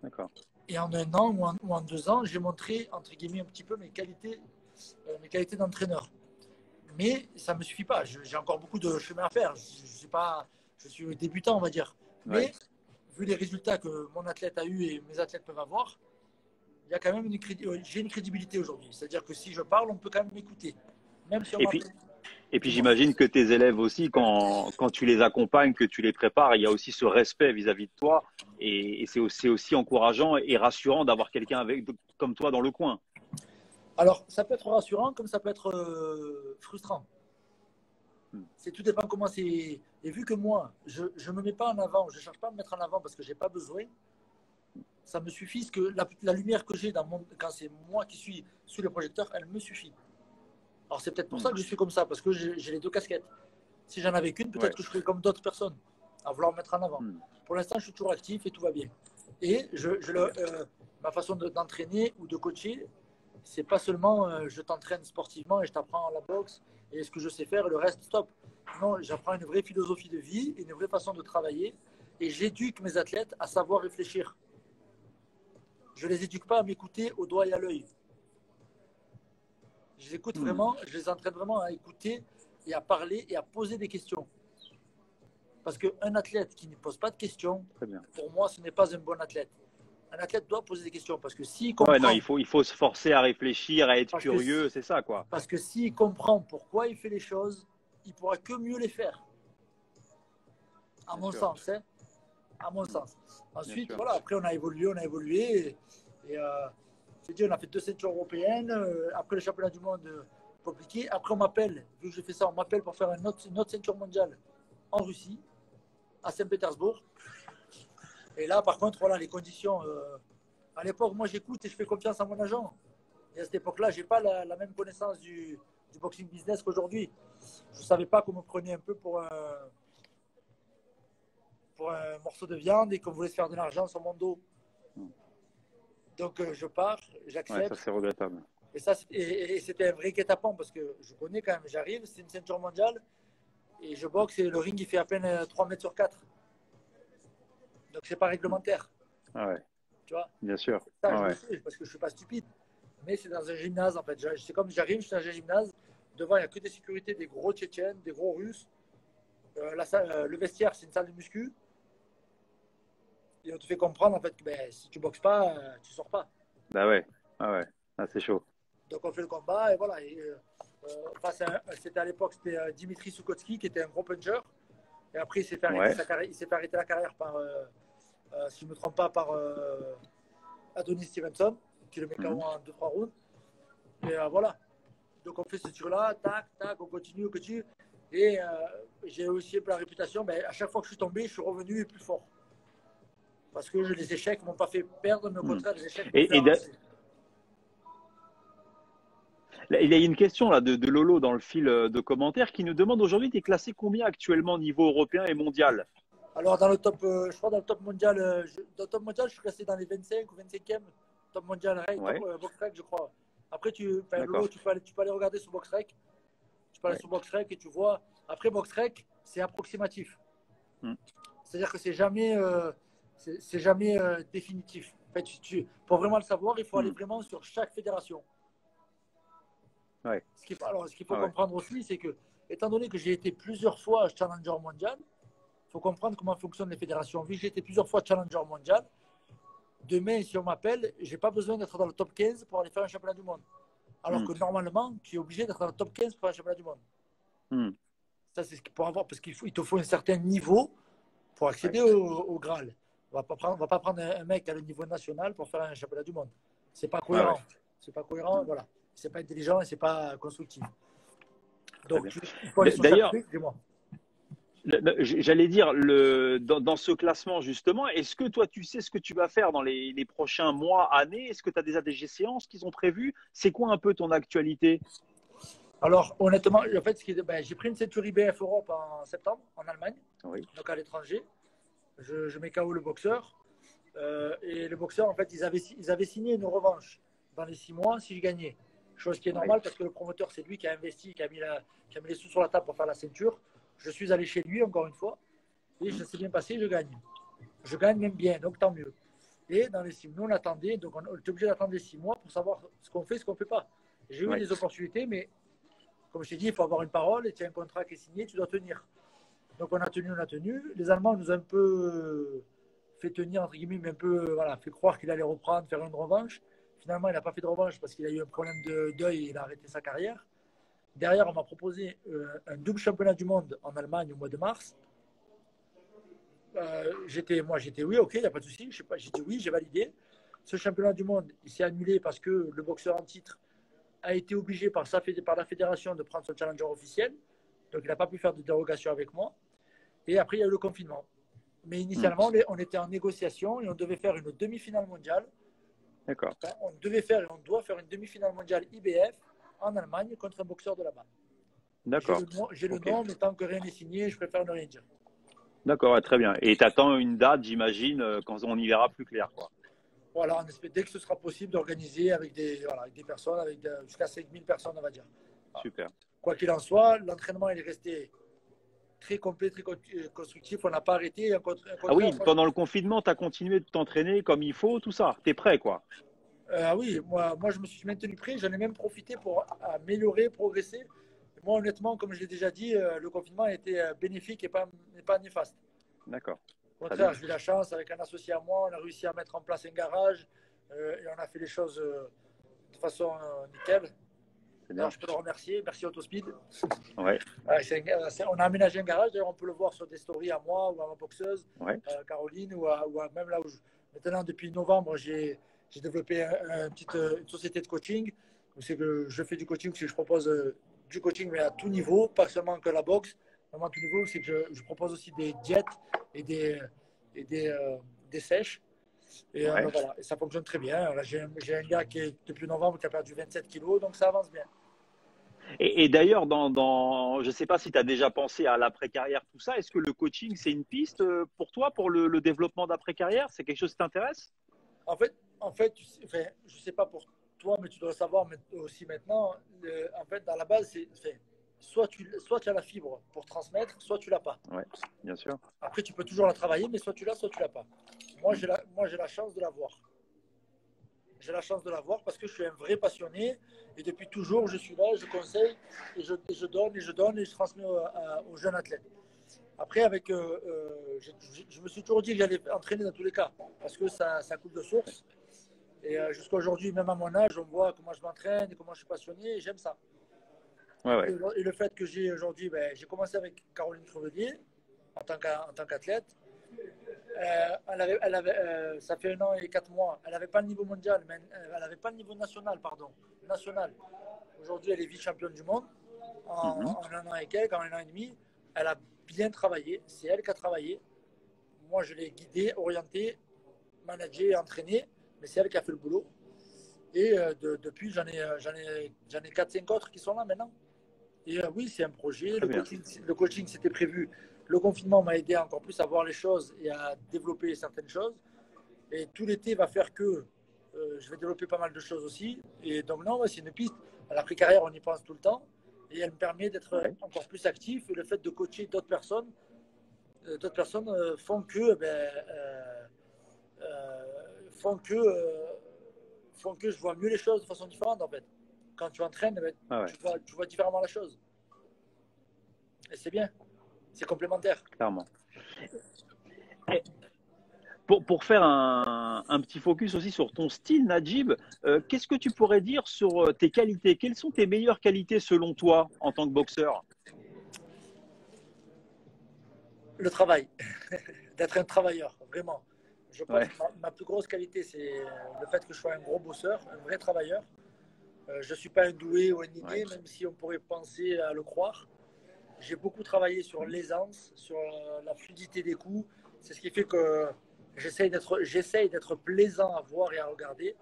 D'accord. Et en 1 an ou en 2 ans, j'ai montré, entre guillemets, un petit peu mes qualités d'entraîneur. Mais ça ne me suffit pas. J'ai encore beaucoup de chemin à faire. Je suis débutant, on va dire. Ouais. Mais vu les résultats que mon athlète a eu et mes athlètes peuvent avoir, il y a quand même j'ai une crédibilité aujourd'hui. C'est-à-dire que si je parle, on peut quand même m'écouter. Même si on Et puis j'imagine que tes élèves aussi, quand tu les accompagnes, que tu les prépares, il y a aussi ce respect vis-à-vis de toi. Et c'est aussi encourageant et rassurant d'avoir quelqu'un comme toi dans le coin. Alors, ça peut être rassurant comme ça peut être frustrant. C'est tout dépend comment c'est. Et vu que moi, je ne me mets pas en avant, je ne cherche pas à me mettre en avant parce que je n'ai pas besoin, ça me suffit que la lumière que j'ai quand c'est moi qui suis sous le projecteur, elle me suffit. Alors c'est peut-être pour ça que je suis comme ça, parce que j'ai les deux casquettes. Si j'en avais qu'une, peut-être que je ferais comme d'autres personnes, à vouloir me mettre en avant. Pour l'instant, je suis toujours actif et tout va bien. Et ma façon d'entraîner ou de coacher, c'est pas seulement je t'entraîne sportivement et je t'apprends la boxe et ce que je sais faire et le reste, stop. Non, j'apprends une vraie philosophie de vie, une vraie façon de travailler et j'éduque mes athlètes à savoir réfléchir. Je ne les éduque pas à m'écouter au doigt et à l'œil. Je les écoute vraiment, je les entraîne vraiment à écouter et à parler et à poser des questions. Parce qu'un athlète qui ne pose pas de questions, pour moi, ce n'est pas un bon athlète. Un athlète doit poser des questions parce que s'il comprend. Ouais, non, il faut se forcer à réfléchir, à être curieux, c'est ça, quoi. Parce que s'il comprend pourquoi il fait les choses, il ne pourra que mieux les faire. À mon sens, hein. À mon sens. Ensuite, voilà, après, on a évolué. Et je dis, on a fait 2 ceintures européennes. Après le championnat du monde compliqué. Après, on m'appelle, vu que j'ai fait ça, on m'appelle pour faire une autre ceinture mondiale en Russie, à Saint-Pétersbourg. Et là, par contre, voilà, les conditions. À l'époque, moi, j'écoute et je fais confiance à mon agent. Et à cette époque-là, je n'ai pas la même connaissance du boxing business qu'aujourd'hui. Je ne savais pas qu'on me prenait un peu pour un morceau de viande et qu'on voulait se faire de l'argent sur mon dos. Donc, je pars, j'accepte. Ouais, ça, c'est regrettable. Et c'était un vrai guet-apens parce que je connais quand même, j'arrive, c'est une ceinture mondiale et je boxe et le ring, il fait à peine 3 mètres sur 4. Donc, c'est pas réglementaire. Ah ouais. Tu vois? Bien sûr. Ça, je le sais parce que je suis pas stupide. Mais c'est dans un gymnase, en fait. C'est comme j'arrive, je suis dans un gymnase. Devant, il n'y a que des sécurités, des gros Tchétchènes, des gros Russes. Le vestiaire, c'est une salle de muscu. Et on te fait comprendre, en fait, que si tu boxes pas, tu sors pas. Bah ouais. Ah ouais. Ah, c'est chaud. Donc, on fait le combat et voilà. C'était à l'époque, c'était Dimitri Sukhotski qui était un gros puncher. Et après, il s'est fait arrêter la carrière par, si je ne me trompe pas, par Adonis Stevenson, qui le met KO en 2-3 rounds. Et voilà. Donc on fait ce tir-là, tac, tac, on continue. Et j'ai aussi un peu la réputation, à chaque fois que je suis tombé, je suis revenu plus fort. Parce que les échecs ne m'ont pas fait perdre, mais au contraire, les échecs m'ont fait avancer. Il y a une question là de Lolo dans le fil de commentaires qui nous demande aujourd'hui, tu es classé combien actuellement au niveau européen et mondial? Alors dans le top, je crois dans le top mondial, je suis classé dans les 25 ou 25e, top mondial, BoxRec, je crois. Après, Lolo, tu peux aller regarder sur BoxRec. Tu peux aller sur BoxRec et tu vois. Après, BoxRec, c'est approximatif. C'est-à-dire que c'est jamais définitif. En fait, pour vraiment le savoir, il faut aller vraiment sur chaque fédération. Ouais. Ce qu'il faut comprendre aussi, c'est que, étant donné que j'ai été plusieurs fois challenger mondial, il faut comprendre comment fonctionnent les fédérations. Vu que j'ai été plusieurs fois challenger mondial, demain, si on m'appelle, je n'ai pas besoin d'être dans le top 15 pour aller faire un championnat du monde. Alors que normalement, tu es obligé d'être dans le top 15 pour faire un championnat du monde. Ça, c'est ce qu'il faut avoir, parce il te faut un certain niveau pour accéder au Graal. On ne va pas prendre un mec à le niveau national pour faire un championnat du monde. C'est pas cohérent. C'est pas cohérent, voilà. C'est pas intelligent et c'est pas constructif. Donc, il faut aller sur chaque truc, dis-moi. J'allais dire, dans ce classement, justement, est-ce que toi, tu sais ce que tu vas faire dans les prochains mois, années? Est-ce que tu as déjà des séances qui sont prévues? C'est quoi un peu ton actualité? Alors, honnêtement, en fait, j'ai pris une ceinture IBF Europe en septembre, en Allemagne, donc à l'étranger. Je mets KO le boxeur. Et le boxeur, en fait, ils avaient signé une revanche dans les 6 mois si je gagnais. Chose qui est normale parce que le promoteur, c'est lui qui a investi, qui a mis les sous sur la table pour faire la ceinture. Je suis allé chez lui, encore une fois, et ça s'est bien passé, je gagne. Je gagne même bien, donc tant mieux. Et dans les 6 mois, on attendait, donc on était obligé d'attendre les 6 mois pour savoir ce qu'on fait, ce qu'on ne fait pas. J'ai eu des opportunités, mais comme je t'ai dit, il faut avoir une parole, et tu as un contrat qui est signé, tu dois tenir. Donc on a tenu. Les Allemands nous ont un peu fait tenir, entre guillemets, mais un peu fait croire qu'il allait reprendre, faire une revanche. Finalement, il n'a pas fait de revanche parce qu'il a eu un problème de deuil et il a arrêté sa carrière. Derrière, on m'a proposé un double championnat du monde en Allemagne au mois de mars. J'étais oui, ok, il n'y a pas de souci. J'ai dit oui, j'ai validé. Ce championnat du monde, il s'est annulé parce que le boxeur en titre a été obligé par la fédération de prendre son challenger officiel. Donc, il n'a pas pu faire de dérogation avec moi. Et après, il y a eu le confinement. Mais initialement, on était en négociation et on devait faire une demi-finale mondiale. D'accord. On doit faire une demi-finale mondiale IBF en Allemagne contre un boxeur de là-bas. D'accord. J'ai le nom, mais tant que rien n'est signé, je préfère ne rien dire. D'accord, très bien. Et tu attends une date, j'imagine, quand on y verra plus clair, quoi. Voilà, on espère dès que ce sera possible d'organiser avec des personnes, jusqu'à 5000 personnes, on va dire. Voilà. Super. Quoi qu'il en soit, l'entraînement il est resté très complet, très constructif. On n'a pas arrêté. Ah oui, pendant le confinement, tu as continué de t'entraîner comme il faut, tout ça. Tu es prêt, quoi. Oui, moi, je me suis maintenu prêt. J'en ai même profité pour améliorer, progresser. Moi, honnêtement, comme je l'ai déjà dit, le confinement a été bénéfique et pas néfaste. D'accord. Au contraire, j'ai eu la chance, avec un associé à moi, on a réussi à mettre en place un garage et on a fait les choses de façon nickel. Alors, je peux le remercier. Merci Autospeed. Ouais. On a aménagé un garage. D'ailleurs, on peut le voir sur des stories à moi ou à ma boxeuse, Caroline, ou même là où maintenant, depuis novembre, j'ai développé une société de coaching. C'est que je fais du coaching, c'est que je propose du coaching, mais à tout niveau, pas seulement que la boxe. Vraiment à tout niveau, c'est que je propose aussi des diètes et des sèches. Et voilà, et ça fonctionne très bien. J'ai un gars qui est depuis novembre qui a perdu 27 kilos, donc ça avance bien. Et d'ailleurs, je ne sais pas si tu as déjà pensé à l'après-carrière, tout ça. Est-ce que le coaching, c'est une piste pour toi, pour le développement d'après-carrière? C'est quelque chose qui t'intéresse? En fait, je ne sais pas pour toi, mais tu dois le savoir aussi maintenant. En fait, dans la base, soit tu as la fibre pour transmettre, soit tu l'as pas. Oui, bien sûr. Après, tu peux toujours la travailler, mais soit tu l'as, soit tu l'as pas. Moi, j'ai la chance de l'avoir. J'ai la chance de l'avoir parce que je suis un vrai passionné et depuis toujours, je suis là, je conseille et je donne et je transmets aux jeunes athlètes. Après, je me suis toujours dit que j'allais entraîner dans tous les cas parce que ça coule de source. Et jusqu'à aujourd'hui, même à mon âge, on voit comment je m'entraîne et comment je suis passionné et j'aime ça. Ouais. Et le fait que j'ai aujourd'hui, j'ai commencé avec Caroline Crevelier en tant qu'athlète. Ça fait 1 an et 4 mois. Elle n'avait pas le niveau mondial, mais elle n'avait pas le niveau national, pardon. National. Aujourd'hui, elle est vice-championne du monde en 1 an et quelques, en 1 an et demi. Elle a bien travaillé. C'est elle qui a travaillé. Moi, je l'ai guidée, orientée, managée et entraînée, mais c'est elle qui a fait le boulot. Et depuis, j'en ai 4-5 autres qui sont là maintenant. Et oui, c'est un projet. Le coaching, c'était prévu. Le confinement m'a aidé encore plus à voir les choses et à développer certaines choses. Et tout l'été va faire que je vais développer pas mal de choses aussi. Et donc, non, c'est une piste. À l'après-carrière, on y pense tout le temps. Et elle me permet d'être encore plus actif. Et le fait de coacher d'autres personnes font que je vois mieux les choses de façon différente, en fait. Quand tu entraînes, tu vois différemment la chose. Et c'est bien. C'est complémentaire. Clairement. Et pour faire un petit focus aussi sur ton style, Najib, qu'est-ce que tu pourrais dire sur tes qualités? Quelles sont tes meilleures qualités selon toi en tant que boxeur? Le travail, d'être un travailleur, vraiment. Je pense Ouais, que ma plus grosse qualité, c'est le fait que je sois un gros bosseur, un vrai travailleur. Je ne suis pas un doué ou un ouais, inné, même si on pourrait penser à le croire. J'ai beaucoup travaillé sur l'aisance, sur la fluidité des coups. C'est ce qui fait que j'essaye d'être plaisant à voir et à regarder.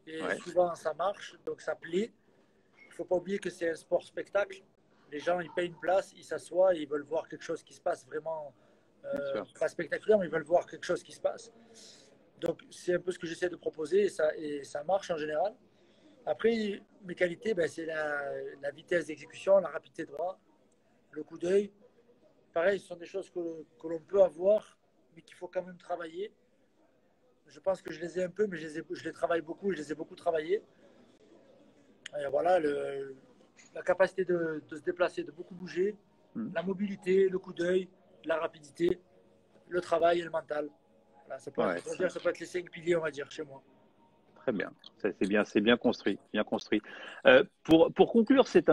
Et ouais, souvent, ça marche, donc ça plaît. Il ne faut pas oublier que c'est un sport spectacle. Les gens, ils payent une place, ils s'assoient et ils veulent voir quelque chose qui se passe vraiment, bien sûr. pas spectaculaire, mais ils veulent voir quelque chose qui se passe. Donc, c'est un peu ce que j'essaie de proposer et ça marche en général. Après, mes qualités, ben, c'est la vitesse d'exécution, la rapidité de bras, le coup d'œil. Pareil, ce sont des choses que l'on peut avoir, mais qu'il faut quand même travailler. Je pense que je les ai un peu, mais je les travaille beaucoup, je les ai beaucoup travaillés. Et voilà, la capacité de se déplacer, de beaucoup bouger, Hmm. la mobilité, le coup d'œil, la rapidité, le travail et le mental. Voilà, Ouais, ça peut être les 5 piliers, on va dire, chez moi. très bien. C'est bien construit, bien construit. Pour conclure cette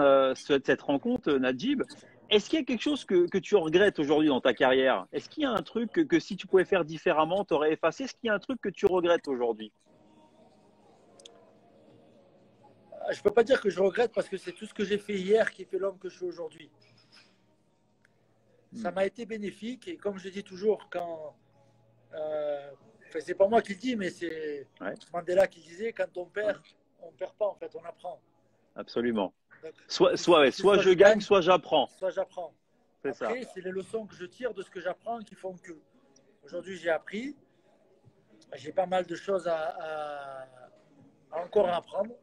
rencontre, Najib, est-ce qu'il y a quelque chose que tu regrettes aujourd'hui dans ta carrière? Est-ce qu'il y a un truc que si tu pouvais faire différemment, tu aurais effacé? Est-ce qu'il y a un truc que tu regrettes aujourd'hui? Je ne peux pas dire que je regrette parce que c'est tout ce que j'ai fait hier qui fait l'homme que je suis aujourd'hui. Ça Hmm. m'a été bénéfique et comme je dis toujours, enfin, c'est pas moi qui le dis, mais c'est Ouais, Mandela qui disait quand ouais, on perd pas en fait, on apprend. absolument. Donc, Ouais, c'est soit soit je je gagne, gagne, soit j'apprends. soit j'apprends. C'est ça. Après, c'est les leçons que je tire de ce que j'apprends qui font que. Aujourd'hui, j'ai appris, j'ai pas mal de choses à encore apprendre.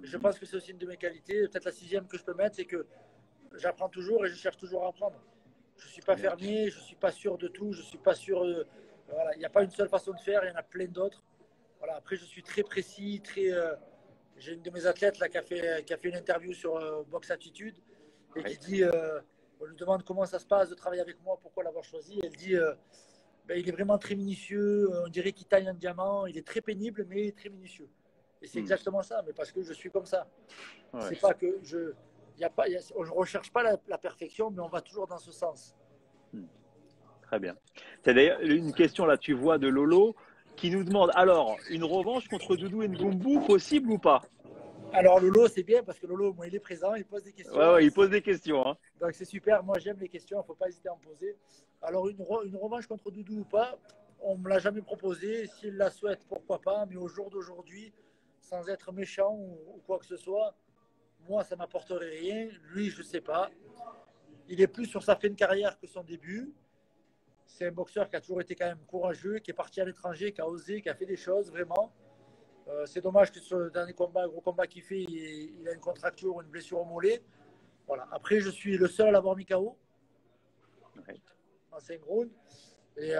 Je Mhm. pense que c'est aussi une de mes qualités. Peut-être la sixième que je peux mettre, c'est que j'apprends toujours et je cherche toujours à apprendre. Je ne suis Très pas bien. fermé, je ne suis pas sûr de tout, je ne suis pas sûr. Voilà, il n'y a pas une seule façon de faire, il y en a plein d'autres. Voilà, après, je suis très précis, très. J'ai une de mes athlètes là, qui a fait une interview sur Box Attitude et qui Ouais. dit on lui demande comment ça se passe de travailler avec moi, pourquoi l'avoir choisi. Elle dit ben, il est vraiment très minutieux, on dirait qu'il taille un diamant, il est très pénible, mais très minutieux. Et c'est Hmm. exactement ça, mais parce que je suis comme ça. Ouais. C'est pas que je. Y a pas, on ne recherche pas la perfection, mais on va toujours dans ce sens. Hmm. Très bien. C'est d'ailleurs une question là, tu vois, de Lolo qui nous demande alors, une revanche contre Doudou Ngumbu, possible ou pas? Alors Lolo, c'est bien parce que Lolo, moi, il est présent, il pose des Ouais, questions. ouais, il pose des questions, hein. Donc c'est super, moi j'aime les questions, il ne faut pas hésiter à en poser. Alors une revanche contre Doudou ou pas, on ne me l'a jamais proposé. S'il la souhaite, pourquoi pas. Mais au jour d'aujourd'hui, sans être méchant ou quoi que ce soit, moi ça m'apporterait rien. Lui, je ne sais pas. Il est plus sur sa fin de carrière que son début. C'est un boxeur qui a toujours été quand même courageux, qui est parti à l'étranger, qui a osé, qui a fait des choses vraiment. C'est dommage que sur le dernier combat, le gros combat qu'il fait, il a une contracture ou une blessure au mollet. Voilà. Après, je suis le seul à l'avoir mis KO Ouais. en 5 rounds. Et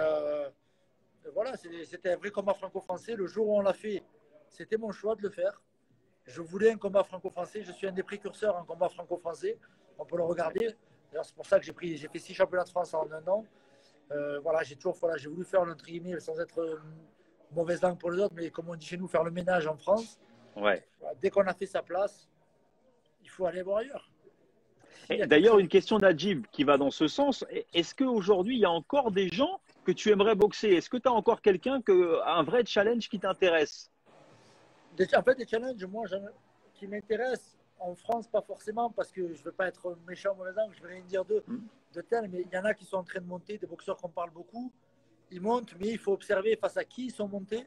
voilà, c'était un vrai combat franco-français. Le jour où on l'a fait, c'était mon choix de le faire. Je voulais un combat franco-français. Je suis un des précurseurs en combat franco-français. On peut le Ouais. regarder. D'ailleurs, c'est pour ça que j'ai fait 6 championnats de France en un an. Voilà, j'ai voulu faire l'entre guillemets sans être mauvaise langue pour les autres, mais comme on dit chez nous, faire le ménage en France. Ouais. Voilà, dès qu'on a fait sa place, il faut aller voir ailleurs. S'il y Et a quelque d'ailleurs, chose. une question d'Ajib qui va dans ce sens. Est-ce qu'aujourd'hui, il y a encore des gens que tu aimerais boxer? Est-ce que tu as encore un vrai challenge qui t'intéresse? En fait, des challenges, moi, qui m'intéressent en France, pas forcément, parce que je ne veux pas être méchant, mauvais langue, je ne veux rien dire Hmm. de tel, mais il y en a qui sont en train de monter, des boxeurs qu'on parle beaucoup. Ils montent, mais il faut observer face à qui ils sont montés,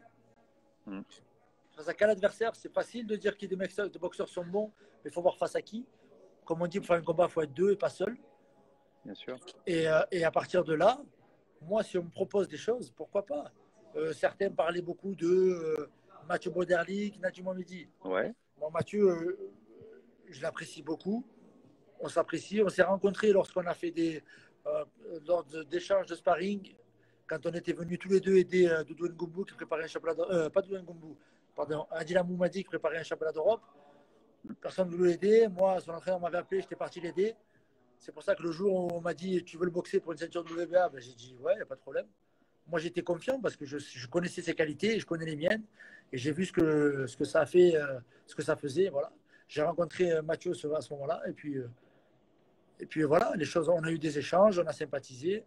Hmm. face à quel adversaire. C'est facile de dire que des boxeurs sont bons, mais il faut voir face à qui. Comme on dit, pour faire un combat, il faut être deux et pas seul. Bien sûr. Et à partir de là, moi, si on me propose des choses, pourquoi pas. Certains parlaient beaucoup de Mathieu Boderlik, Nadji Mohamedi. Ouais. Bon, Mathieu, je l'apprécie beaucoup. On s'apprécie. On s'est rencontrés lorsqu'on a fait euh, lors d'échanges de sparring, quand on était venus tous les deux aider Doudou Ngumbu qui préparait un championnat pas Doudou Ngumbu, pardon, Adila Moumadi qui préparait un championnat d'Europe. Personne ne voulait l'aider. Moi, son entraîneur m'avait appelé, j'étais parti l'aider. C'est pour ça que le jour où on m'a dit tu veux le boxer pour une ceinture WBA, ben, j'ai dit ouais, il n'y a pas de problème. Moi, j'étais confiant parce que je connaissais ses qualités, je connais les miennes et j'ai vu ce que ça a fait, ce que ça faisait. Voilà. J'ai rencontré Mathieu à ce moment-là et puis voilà, les choses, on a eu des échanges, on a sympathisé.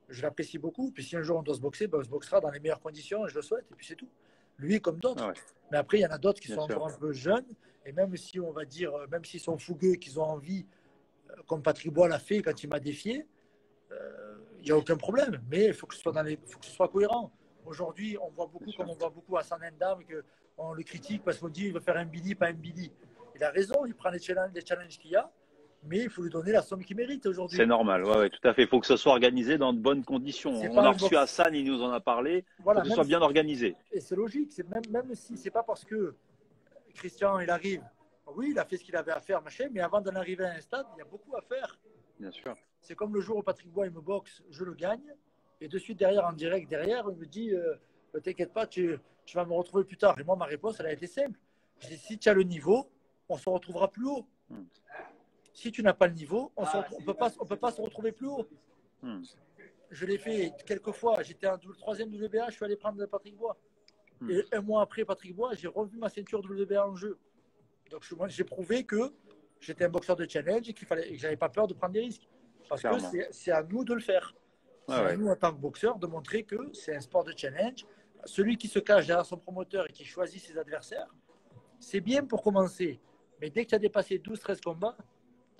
Je l'apprécie beaucoup. Puis si un jour on doit se boxer, ben, on se boxera dans les meilleures conditions, je le souhaite. Et puis c'est tout. Lui comme d'autres. Ouais, Mais après, il y en a d'autres qui bien sont sûr. encore un peu jeunes. Et même si on va dire, même s'ils sont fougueux, qu'ils ont envie, comme Patrick Bois l'a fait quand il m'a défié, il n'y a aucun problème. Mais il faut que ce soit, faut que ce soit cohérent. Aujourd'hui, on voit beaucoup, comme on voit beaucoup à Sanendam, qu'on le critique parce qu'on dit qu'il veut faire un Billy, pas un Billy. Il a raison, il prend les challenges qu'il y a, mais il faut lui donner la somme qu'il mérite C'est aujourd'hui. normal, ouais, ouais, tout à fait. Il faut que ce soit organisé dans de bonnes conditions. C'est On pas a un reçu box. Hassan, il nous en a parlé. Il faut Voilà, que ce soit bien organisé. et c'est logique. C'est même si c'est pas parce que Christian il arrive, oui, il a fait ce qu'il avait à faire, machin, mais avant d'en arriver à un stade, il y a beaucoup à faire. Bien sûr. C'est comme le jour où Patrick Bois il me boxe, je le gagne, et de suite derrière, en direct derrière, il me dit t'inquiète pas, tu vas me retrouver plus tard. Et moi, ma réponse, elle a été simple. Je dis si tu as le niveau, on se retrouvera plus haut. Si tu n'as pas le niveau, on ne peut pas se retrouver plus haut. Je l'ai fait quelques fois. J'étais en troisième WBA, je suis allé prendre Patrick Bois. Et un mois après Patrick Bois, j'ai revu ma ceinture WBA en jeu. Donc j'ai prouvé que j'étais un boxeur de challenge et que j'avais pas peur de prendre des risques. Parce Clairement. que c'est à nous de le faire. C'est à Ouais. nous, en tant que boxeur, de montrer que c'est un sport de challenge. Celui qui se cache derrière son promoteur et qui choisit ses adversaires, c'est bien pour commencer. Mais dès que tu as dépassé 12-13 combats,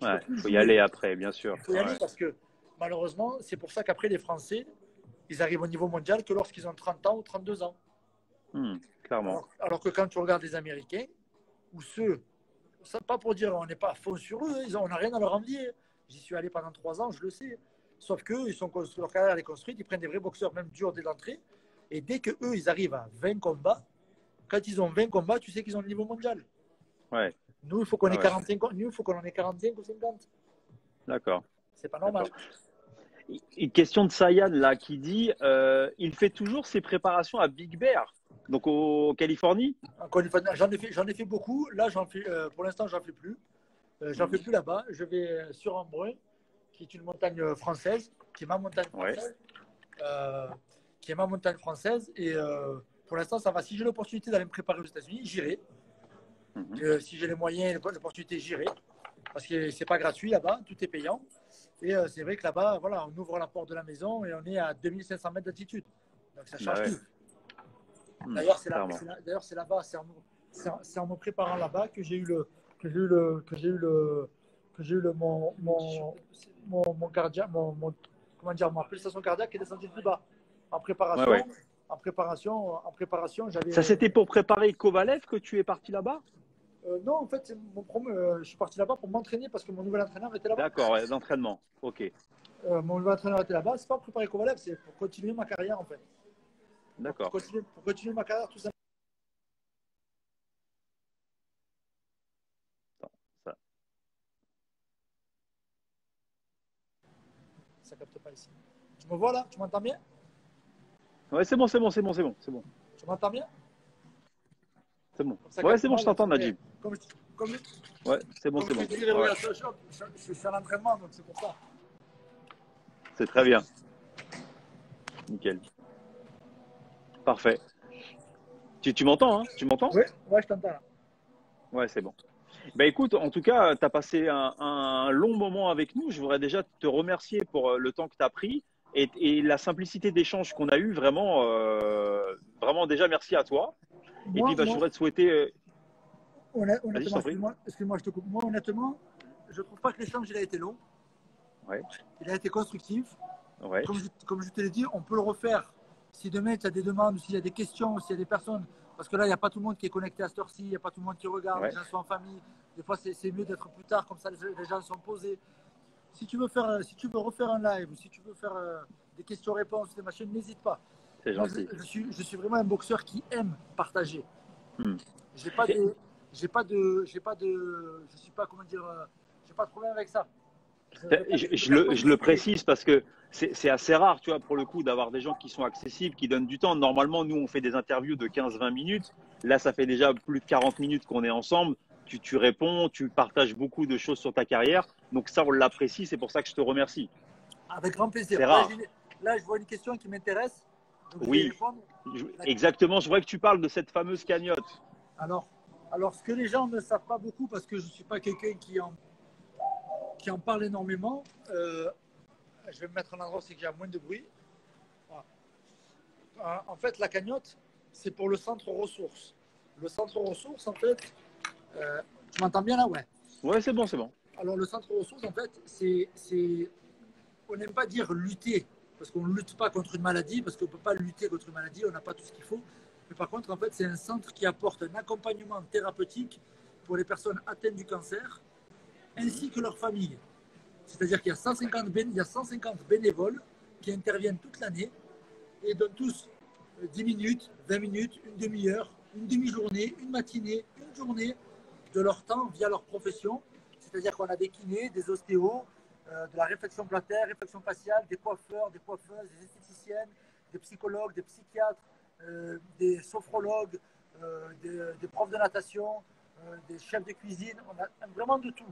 Ouais, il faut y aller après, bien sûr. il faut y aller parce que malheureusement, c'est pour ça qu'après les Français, ils arrivent au niveau mondial que lorsqu'ils ont 30 ans ou 32 ans. Clairement. Alors que quand tu regardes les Américains, ou ceux, ça, pas pour dire on n'est pas à fond sur eux, on n'a rien à leur envier. J'y suis allé pendant 3 ans, je le sais. Sauf qu'eux, leur carrière elle est construite, ils prennent des vrais boxeurs, même durs dès l'entrée. Et dès qu'eux, ils arrivent à 20 combats, quand ils ont 20 combats, tu sais qu'ils ont le niveau mondial. Ouais. Nous, il faut qu'on ait 45, nous, il faut qu'on en ait 45 ou 50. D'accord. C'est pas normal. Une question de Sayan là qui dit il fait toujours ses préparations à Big Bear, donc au Californie. Encore une fois, j'en ai fait beaucoup. Là, pour l'instant, j'en fais plus. J'en fais plus là-bas. Je vais sur Embrun, qui est une montagne française, qui est ma montagne française. Qui est ma montagne française. Et pour l'instant, ça va. Si j'ai l'opportunité d'aller me préparer aux États-Unis, j'irai. Si j'ai les moyens et l'opportunité, j'irai. Parce que c'est pas gratuit là-bas, tout est payant. Et c'est vrai que là-bas, voilà, on ouvre la porte de la maison et on est à 2500 mètres d'altitude. Donc ça change tout. D'ailleurs, c'est là-bas, c'est en me préparant là-bas que j'ai eu mon cardiaque, comment dire, ma pulsation cardiaque est descendue plus bas. En préparation, j'avais. Ça, c'était pour préparer Kovalev que tu es parti là-bas? Non, en fait, je suis parti là-bas pour m'entraîner parce que mon nouvel entraîneur était là-bas. D'accord, ouais, d'entraînement. Ok. Mon nouvel entraîneur était là-bas. C'est pas pour préparer Kovalev, c'est pour continuer ma carrière en fait. D'accord. Pour continuer ma carrière, tout simplement. Ça capte pas ici. Tu me vois là? Tu m'entends bien? Ouais, c'est bon. Tu m'entends bien? C'est bon. Ouais, c'est bon, je t'entends, Najib. Ouais, c'est bon. Ouais. Je suis à l'entraînement, donc c'est pour ça. C'est très bien. Nickel. Parfait. Tu m'entends, hein? Tu m'entends? Oui, ouais, je t'entends là. Ouais, c'est bon. Ben écoute, en tout cas, tu as passé un long moment avec nous. Je voudrais déjà te remercier pour le temps que tu as pris et la simplicité d'échange qu'on a eu. Vraiment, vraiment déjà merci à toi. Et puis, je voudrais te souhaiter. Honnêtement, excuse-moi, je te coupe. Moi, honnêtement, je trouve pas que l'échange il a été long. Ouais. Il a été constructif. Ouais. Comme je te l'ai dit, on peut le refaire. Si demain tu as des demandes, s'il y a des questions, s'il y a des personnes, parce que là, il n'y a pas tout le monde qui est connecté à cette heure-ci, il n'y a pas tout le monde qui regarde, les gens sont en famille. Des fois, c'est mieux d'être plus tard, comme ça les gens sont posés. Si tu veux refaire un live, ou si tu veux faire des questions-réponses, des machines, n'hésite pas. C'est gentil. Je suis vraiment un boxeur qui aime partager. J'ai pas de problème avec ça. Je le précise parce que c'est assez rare, tu vois, pour le coup, d'avoir des gens qui sont accessibles, qui donnent du temps. Normalement, nous, on fait des interviews de 15-20 minutes. Là, ça fait déjà plus de 40 minutes qu'on est ensemble. tu réponds, tu partages beaucoup de choses sur ta carrière. Donc ça, on l'apprécie. C'est pour ça que je te remercie. Avec grand plaisir. C'est rare. Là, je vois une question qui m'intéresse. Donc, je vais y Oui, répondre. exactement. Je voudrais que tu parles de cette fameuse cagnotte. Alors, ce que les gens ne savent pas beaucoup, parce que je ne suis pas quelqu'un qui en parle énormément, je vais me mettre à un endroit où c'est qu'il y a moins de bruit. Voilà. En fait, la cagnotte, c'est pour le centre ressources. Le centre ressources, en fait, tu m'entends bien là? Ouais. Ouais, c'est bon, c'est bon. Alors, le centre ressources, en fait, on n'aime pas dire lutter, parce qu'on ne lutte pas contre une maladie, parce qu'on ne peut pas lutter contre une maladie, on n'a pas tout ce qu'il faut. Mais par contre, en fait, c'est un centre qui apporte un accompagnement thérapeutique pour les personnes atteintes du cancer, ainsi que leurs familles. C'est-à-dire qu'il y a 150 bénévoles qui interviennent toute l'année et donnent tous 10 minutes, 20 minutes, une demi-heure, une demi-journée, une matinée, une journée de leur temps via leur profession. C'est-à-dire qu'on a des kinés, des ostéos, de la réflexion plantaire, réflexion faciale, des coiffeurs, des coiffeuses, des esthéticiennes, des psychologues, des psychiatres, des sophrologues, des profs de natation, des chefs de cuisine. On a vraiment de tout.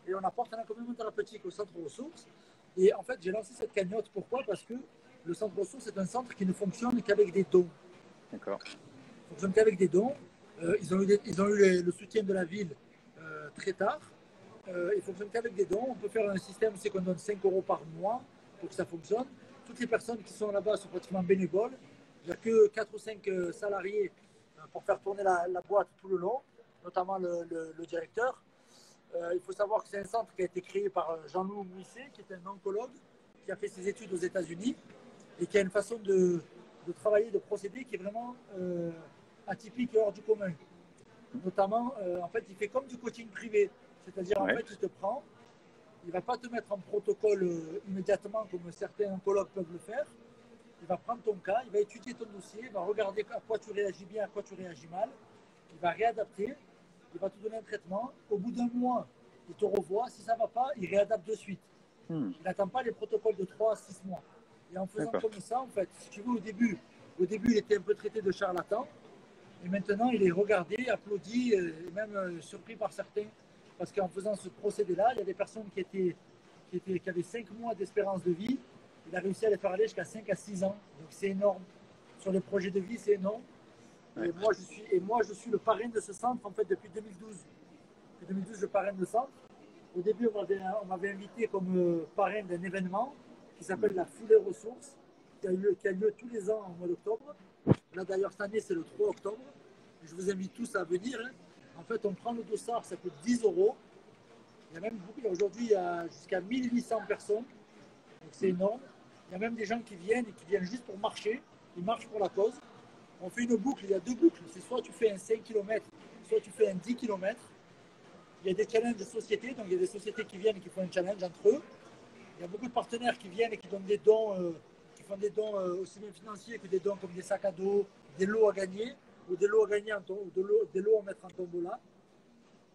Et on apporte un accompagnement thérapeutique au centre ressources. Et en fait, j'ai lancé cette cagnotte. Pourquoi? Parce que le centre ressources est un centre qui ne fonctionne qu'avec des dons. D'accord. Il ne fonctionne qu'avec des dons. Ils ont eu le soutien de la ville très tard. Il fonctionne qu'avec des dons. On peut faire un système, c'est qu'on donne 5 € par mois pour que ça fonctionne. Toutes les personnes qui sont là-bas sont pratiquement bénévoles. Il n'y a que 4 ou 5 salariés pour faire tourner la boîte tout le long, notamment le directeur. Il faut savoir que c'est un centre qui a été créé par Jean-Loup Mouisset, qui est un oncologue, qui a fait ses études aux États-Unis et qui a une façon de travailler, de procéder qui est vraiment atypique et hors du commun. Notamment, en fait, il fait comme du coaching privé. C'est-à-dire, en fait, il te prend, il ne va pas te mettre en protocole immédiatement comme certains oncologues peuvent le faire. Il va prendre ton cas, il va étudier ton dossier, il va regarder à quoi tu réagis bien, à quoi tu réagis mal. Il va réadapter, il va te donner un traitement. Au bout d'un mois, il te revoit. Si ça ne va pas, il réadapte de suite. Il n'attend pas les protocoles de 3 à 6 mois. Et en faisant comme ça, en fait, si tu veux, au début, il était un peu traité de charlatan. Et maintenant, il est regardé, applaudi et même surpris par certains. Parce qu'en faisant ce procédé-là, il y a des personnes qui avaient 5 mois d'espérance de vie. Il a réussi à les faire aller jusqu'à 5 à 6 ans. Donc c'est énorme. Sur les projets de vie, c'est énorme. Et moi, je suis le parrain de ce centre en fait depuis 2012. Depuis 2012, je parraine le centre. Au début, on m'avait invité comme parrain d'un événement qui s'appelle la Foulée Ressources, qui a lieu tous les ans au mois d'octobre. Là, d'ailleurs, cette année, c'est le 3 octobre. Je vous invite tous à venir. En fait, on prend le dossard, ça coûte 10 €. Il y a même beaucoup, aujourd'hui, il y a jusqu'à 1800 personnes. Donc, c'est énorme. Il y a même des gens qui viennent juste pour marcher. Ils marchent pour la cause. On fait une boucle, il y a 2 boucles. C'est soit tu fais un 5 km, soit tu fais un 10 km. Il y a des challenges de sociétés, donc il y a des sociétés qui viennent et qui font un challenge entre eux. Il y a beaucoup de partenaires qui viennent et qui donnent des dons, qui font des dons aussi bien financiers que des dons comme des sacs à dos, des lots à gagner, ou des lots à gagner, ou des lots à mettre en tombola.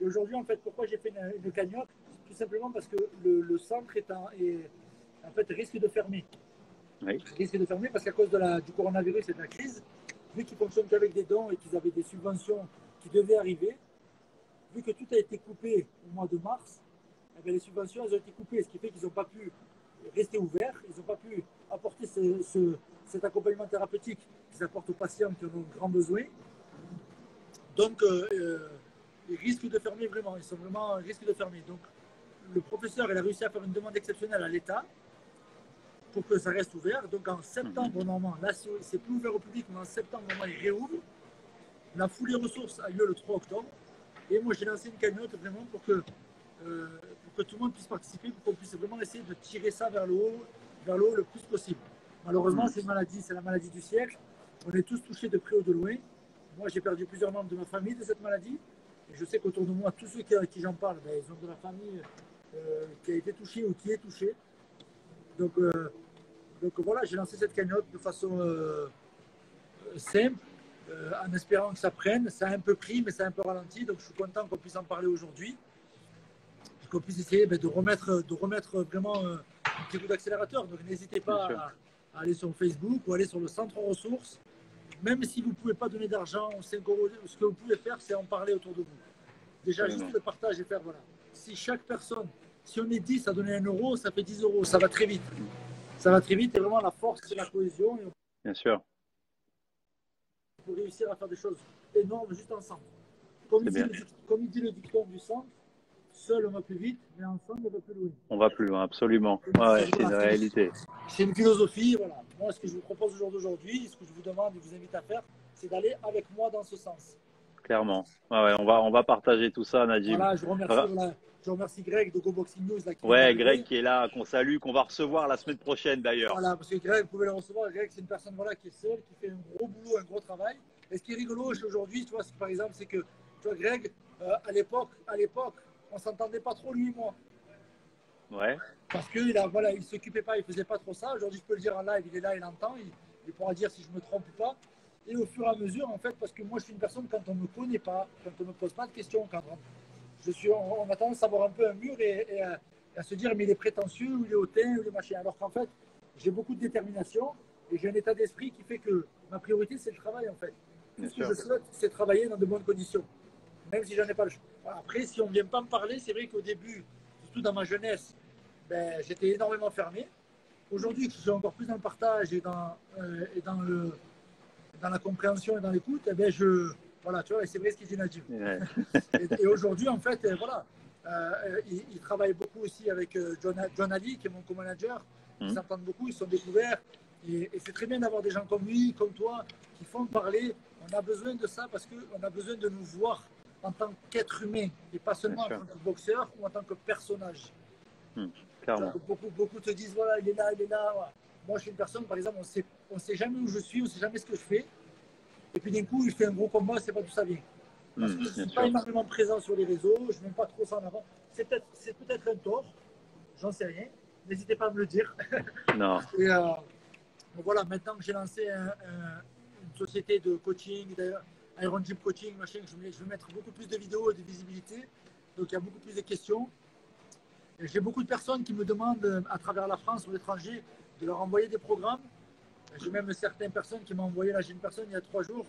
Et aujourd'hui, en fait, pourquoi j'ai fait une cagnotte? Tout simplement parce que le centre en fait, risque de fermer. Oui. Il risque de fermer parce qu'à cause du coronavirus et de la crise, vu qu'ils fonctionnent qu'avec des dons et qu'ils avaient des subventions qui devaient arriver, vu que tout a été coupé au mois de mars, eh bien, les subventions elles ont été coupées, ce qui fait qu'ils n'ont pas pu rester ouverts, ils n'ont pas pu apporter cet accompagnement thérapeutique qu'ils apportent aux patients qui en ont grand besoin. Donc, ils risquent de fermer vraiment, ils sont vraiment risquent de fermer. Donc, le professeur il a réussi à faire une demande exceptionnelle à l'État pour que ça reste ouvert. Donc en septembre, normalement, là c'est plus ouvert au public, mais en septembre, normalement, il réouvre. La foulée ressources a lieu le 3 octobre. Et moi, j'ai lancé une cagnotte vraiment pour que tout le monde puisse participer, pour qu'on puisse vraiment essayer de tirer ça vers le haut le plus possible. Malheureusement, c'est la maladie du siècle. On est tous touchés de près ou de loin. Moi, j'ai perdu plusieurs membres de ma famille de cette maladie. Et je sais qu'autour de moi, tous ceux qui j'en parle, ben, ils ont de la famille qui a été touchée ou qui est touchée. Donc voilà, j'ai lancé cette cagnotte de façon simple, en espérant que ça prenne. Ça a un peu pris, mais ça a un peu ralenti. Donc je suis content qu'on puisse en parler aujourd'hui. Qu'on puisse essayer de remettre vraiment un petit coup d'accélérateur. Donc n'hésitez pas à aller sur Facebook ou aller sur le centre ressources. Même si vous ne pouvez pas donner d'argent ou 5 €, ce que vous pouvez faire, c'est en parler autour de vous. Déjà, Absolument. juste le partage et faire, voilà. Si chaque personne, si on est 10 à donner 1 euro, ça fait 10 euros. Ça va très vite. Ça va très vite et vraiment la force, c'est la cohésion. Et Bien sûr, on peut réussir à faire des choses énormes juste ensemble. c'est bien. Comme il dit le dicton du sang, seul on va plus vite, mais ensemble on va plus loin. On va plus loin, absolument. Ouais, ouais, c'est une réalité. C'est une philosophie, voilà. Moi, ce que je vous propose au jour d'aujourd'hui, ce que je vous demande et vous invite à faire, c'est d'aller avec moi dans ce sens. Clairement. Ouais, ouais, on va partager tout ça, Najib. Voilà, je remercie Greg de Go Boxing News là, qui vient Ouais, Greg d'arriver. qui est là, qu'on salue, qu'on va recevoir la semaine prochaine d'ailleurs. Voilà, parce que Greg, vous pouvez le recevoir. Greg, c'est une personne voilà, qui est seule, qui fait un gros boulot, un gros travail. Et ce qui est rigolo aujourd'hui, tu vois, par exemple, c'est que, tu vois, Greg, à l'époque, on s'entendait pas trop, lui et moi. Ouais, Parce qu'il voilà, il s'occupait pas, il faisait pas trop ça. Aujourd'hui, je peux le dire en live, il est là, il entend, il pourra dire si je me trompe ou pas. Et au fur et à mesure, en fait, parce que moi, je suis une personne, quand on ne me connaît pas, quand on ne me pose pas de questions, on a tendance à avoir un peu un mur et à se dire, mais il est prétentieux, ou il est hautain, ou il est machin. Alors qu'en fait, j'ai beaucoup de détermination et j'ai un état d'esprit qui fait que ma priorité, c'est le travail, en fait. Tout bien ce que sûr. je souhaite, c'est travailler dans de bonnes conditions, même si j'en ai pas le choix. Après, si on ne vient pas me parler, c'est vrai qu'au début, surtout dans ma jeunesse, ben, j'étais énormément fermé. Aujourd'hui, que je suis encore plus dans le partage et dans la compréhension et dans l'écoute, eh ben voilà, tu vois, c'est vrai ce qu'il dit Nadim. Ouais. Et aujourd'hui, en fait, voilà, il travaille beaucoup aussi avec John Ali, qui est mon co-manager. Ils Hum, s'entendent beaucoup, ils sont découverts. Et c'est très bien d'avoir des gens comme lui, comme toi, qui font parler. On a besoin de ça parce qu'on a besoin de nous voir en tant qu'être humain et pas bien seulement en sûr. tant que boxeur ou en tant que personnage. Clairement. Beaucoup te disent, voilà, il est là, il est là. Voilà. Moi, je suis une personne, par exemple, on sait jamais où je suis, on sait jamais ce que je fais. Et puis d'un coup, il fait un gros combat, c'est pas d'où ça vient. Parce que je ne Bien suis pas sûr. énormément présent sur les réseaux, je ne mets pas trop ça en avant. C'est peut-être un tort, j'en sais rien. N'hésitez pas à me le dire. Non, Et voilà, maintenant que j'ai lancé une société de coaching, Iron Gym Coaching, machin, je vais mettre beaucoup plus de vidéos et de visibilité. Donc il y a beaucoup plus de questions. J'ai beaucoup de personnes qui me demandent à travers la France ou l'étranger de leur envoyer des programmes. J'ai même certaines personnes qui m'ont envoyé, là j'ai une personne il y a 3 jours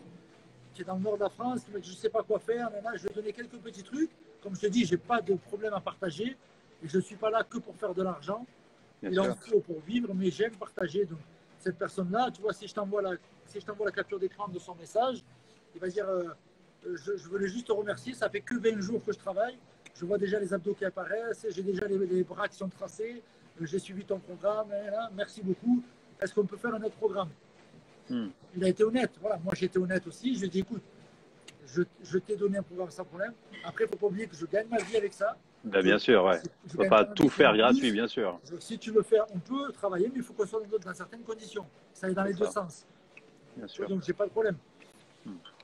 qui est dans le nord de la France, qui me dit je ne sais pas quoi faire, maintenant je vais donner quelques petits trucs. Comme je te dis, je n'ai pas de problème à partager et je ne suis pas là que pour faire de l'argent. bien Il en sûr. faut pour vivre, mais j'aime partager. Donc cette personne-là, tu vois, si je t'envoie la capture d'écran de son message, il va dire je voulais juste te remercier, ça fait que 20 jours que je travaille. Je vois déjà les abdos qui apparaissent, j'ai déjà les bras qui sont tracés, j'ai suivi ton programme, merci beaucoup. Est-ce qu'on peut faire un autre programme? Hum, Il a été honnête. Voilà, moi j'étais honnête aussi. Je lui ai dit écoute, je t'ai donné un programme sans problème. Après, il ne faut pas oublier que je gagne ma vie avec ça. Ben, Je, bien sûr, ouais. je On ne peut gagne pas pas ma tout vie faire en gratuit, plus. bien sûr. Si tu veux faire, on peut travailler, mais il faut qu'on soit dans certaines conditions. Ça est dans C'est les deux ça, sens. bien sûr. Donc, j'ai pas de problème.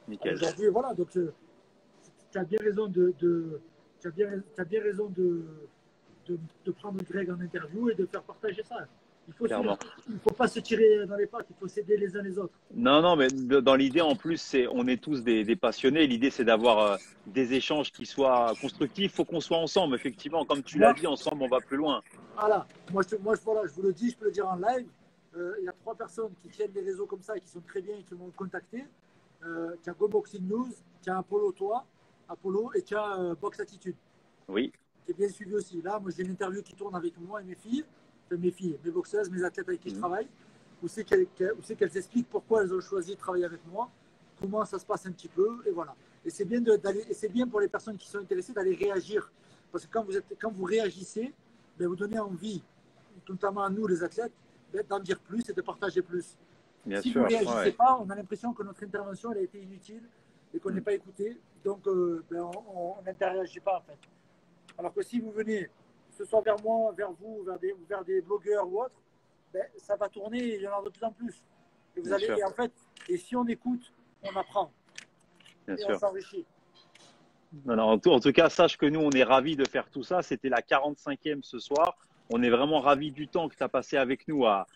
Nickel. Aujourd'hui, voilà. Donc, tu as bien raison tu as bien raison de prendre Greg en interview et de faire partager ça. Clairement. Il ne faut pas se tirer dans les pattes, il faut s'aider les uns les autres. Non, non, mais dans l'idée, en plus, on est tous des passionnés. L'idée, c'est d'avoir des échanges qui soient constructifs. Il faut qu'on soit ensemble, effectivement. Comme tu l'as Moi, dit, ensemble, on va plus loin. voilà. Voilà, je vous le dis, je peux le dire en live. Il y a 3 personnes qui tiennent des réseaux comme ça et qui sont très bien et qui m'ont contacté. Tu as Go Boxing News, tu as Apollo, et tu as Box Attitude, Oui, qui est bien suivi aussi. Là, moi, j'ai une interview qui tourne avec moi et mes filles, mes boxeuses, mes athlètes avec qui je travaille, où c'est qu'elles expliquent pourquoi elles ont choisi de travailler avec moi, comment ça se passe un petit peu, et voilà. Et c'est bien pour les personnes qui sont intéressées d'aller réagir, parce que quand vous réagissez, ben, vous donnez envie, notamment à nous les athlètes, d'en dire plus et de partager plus. bien Si vous ne sûr. Ouais, réagissez ouais. pas, on a l'impression que notre intervention elle a été inutile et qu'on n'est Mm. pas écouté, donc ben, on n'interagit pas en fait. Alors que si vous venez, que ce soit vers moi, vers vous, vers des blogueurs ou autres, ben, ça va tourner et il y en aura de plus en plus. Et vous Bien allez, sûr, et en fait, et si on écoute, on apprend bien et on sûr. s'enrichit. Non, non, en tout cas, sache que nous, on est ravis de faire tout ça. C'était la 45e ce soir. On est vraiment ravis du temps que tu as passé avec nous à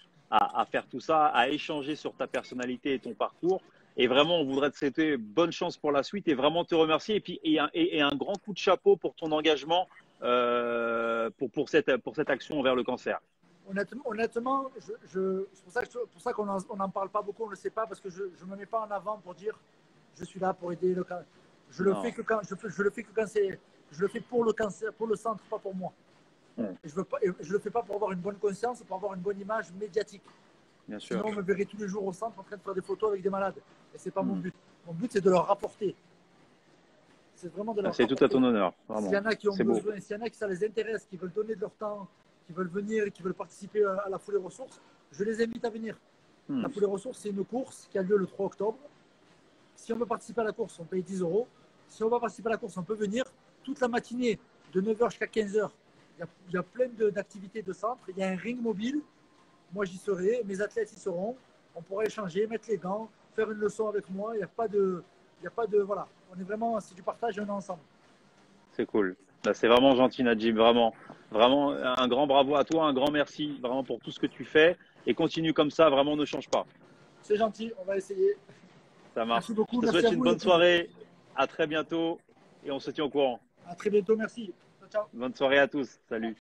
faire tout ça, à échanger sur ta personnalité et ton parcours. Et vraiment, on voudrait te souhaiter bonne chance pour la suite et vraiment te remercier. Et puis, et un grand coup de chapeau pour ton engagement pour cette action envers le cancer. Honnêtement, c'est pour ça qu'on n'en parle pas beaucoup, on ne le sait pas, parce que je ne me mets pas en avant pour dire je suis là pour aider le cancer. Je le fais que quand je le fais que quand je le fais pour le cancer, pour le centre, pas pour moi. Et je le fais pas pour avoir une bonne conscience, pour avoir une bonne image médiatique. Bien sûr. Sinon, on me verrait tous les jours au centre en train de faire des photos avec des malades. Et c'est pas mon but. Mon but, c'est de leur rapporter. C'est vraiment de leur C'est rapporter. tout à ton honneur. S'il y en a qui ont besoin, s'il y en a qui ça les intéresse, qui veulent donner de leur temps, qui veulent venir et qui veulent participer à la foulée ressources, je les invite à venir. La foulée ressources, c'est une course qui a lieu le 3 octobre. Si on veut participer à la course, on paye 10 euros. Si on va participer à la course, on peut venir toute la matinée de 9 h jusqu'à 15 h. Il y a plein d'activités de centre. Il y a un ring mobile. Moi, j'y serai. Mes athlètes y seront. On pourra échanger, mettre les gants, faire une leçon avec moi. Il n'y a pas de, voilà. On est vraiment, c'est du partage et on est ensemble. C'est cool. C'est vraiment gentil, Najib. Vraiment, vraiment un grand bravo à toi, un grand merci vraiment pour tout ce que tu fais et continue comme ça. Vraiment, ne change pas. C'est gentil. On va essayer. Ça marche. Merci beaucoup. Je te souhaite une bonne soirée. À très bientôt et on se tient au courant. À très bientôt. Merci. Ciao. Bonne soirée à tous. Salut.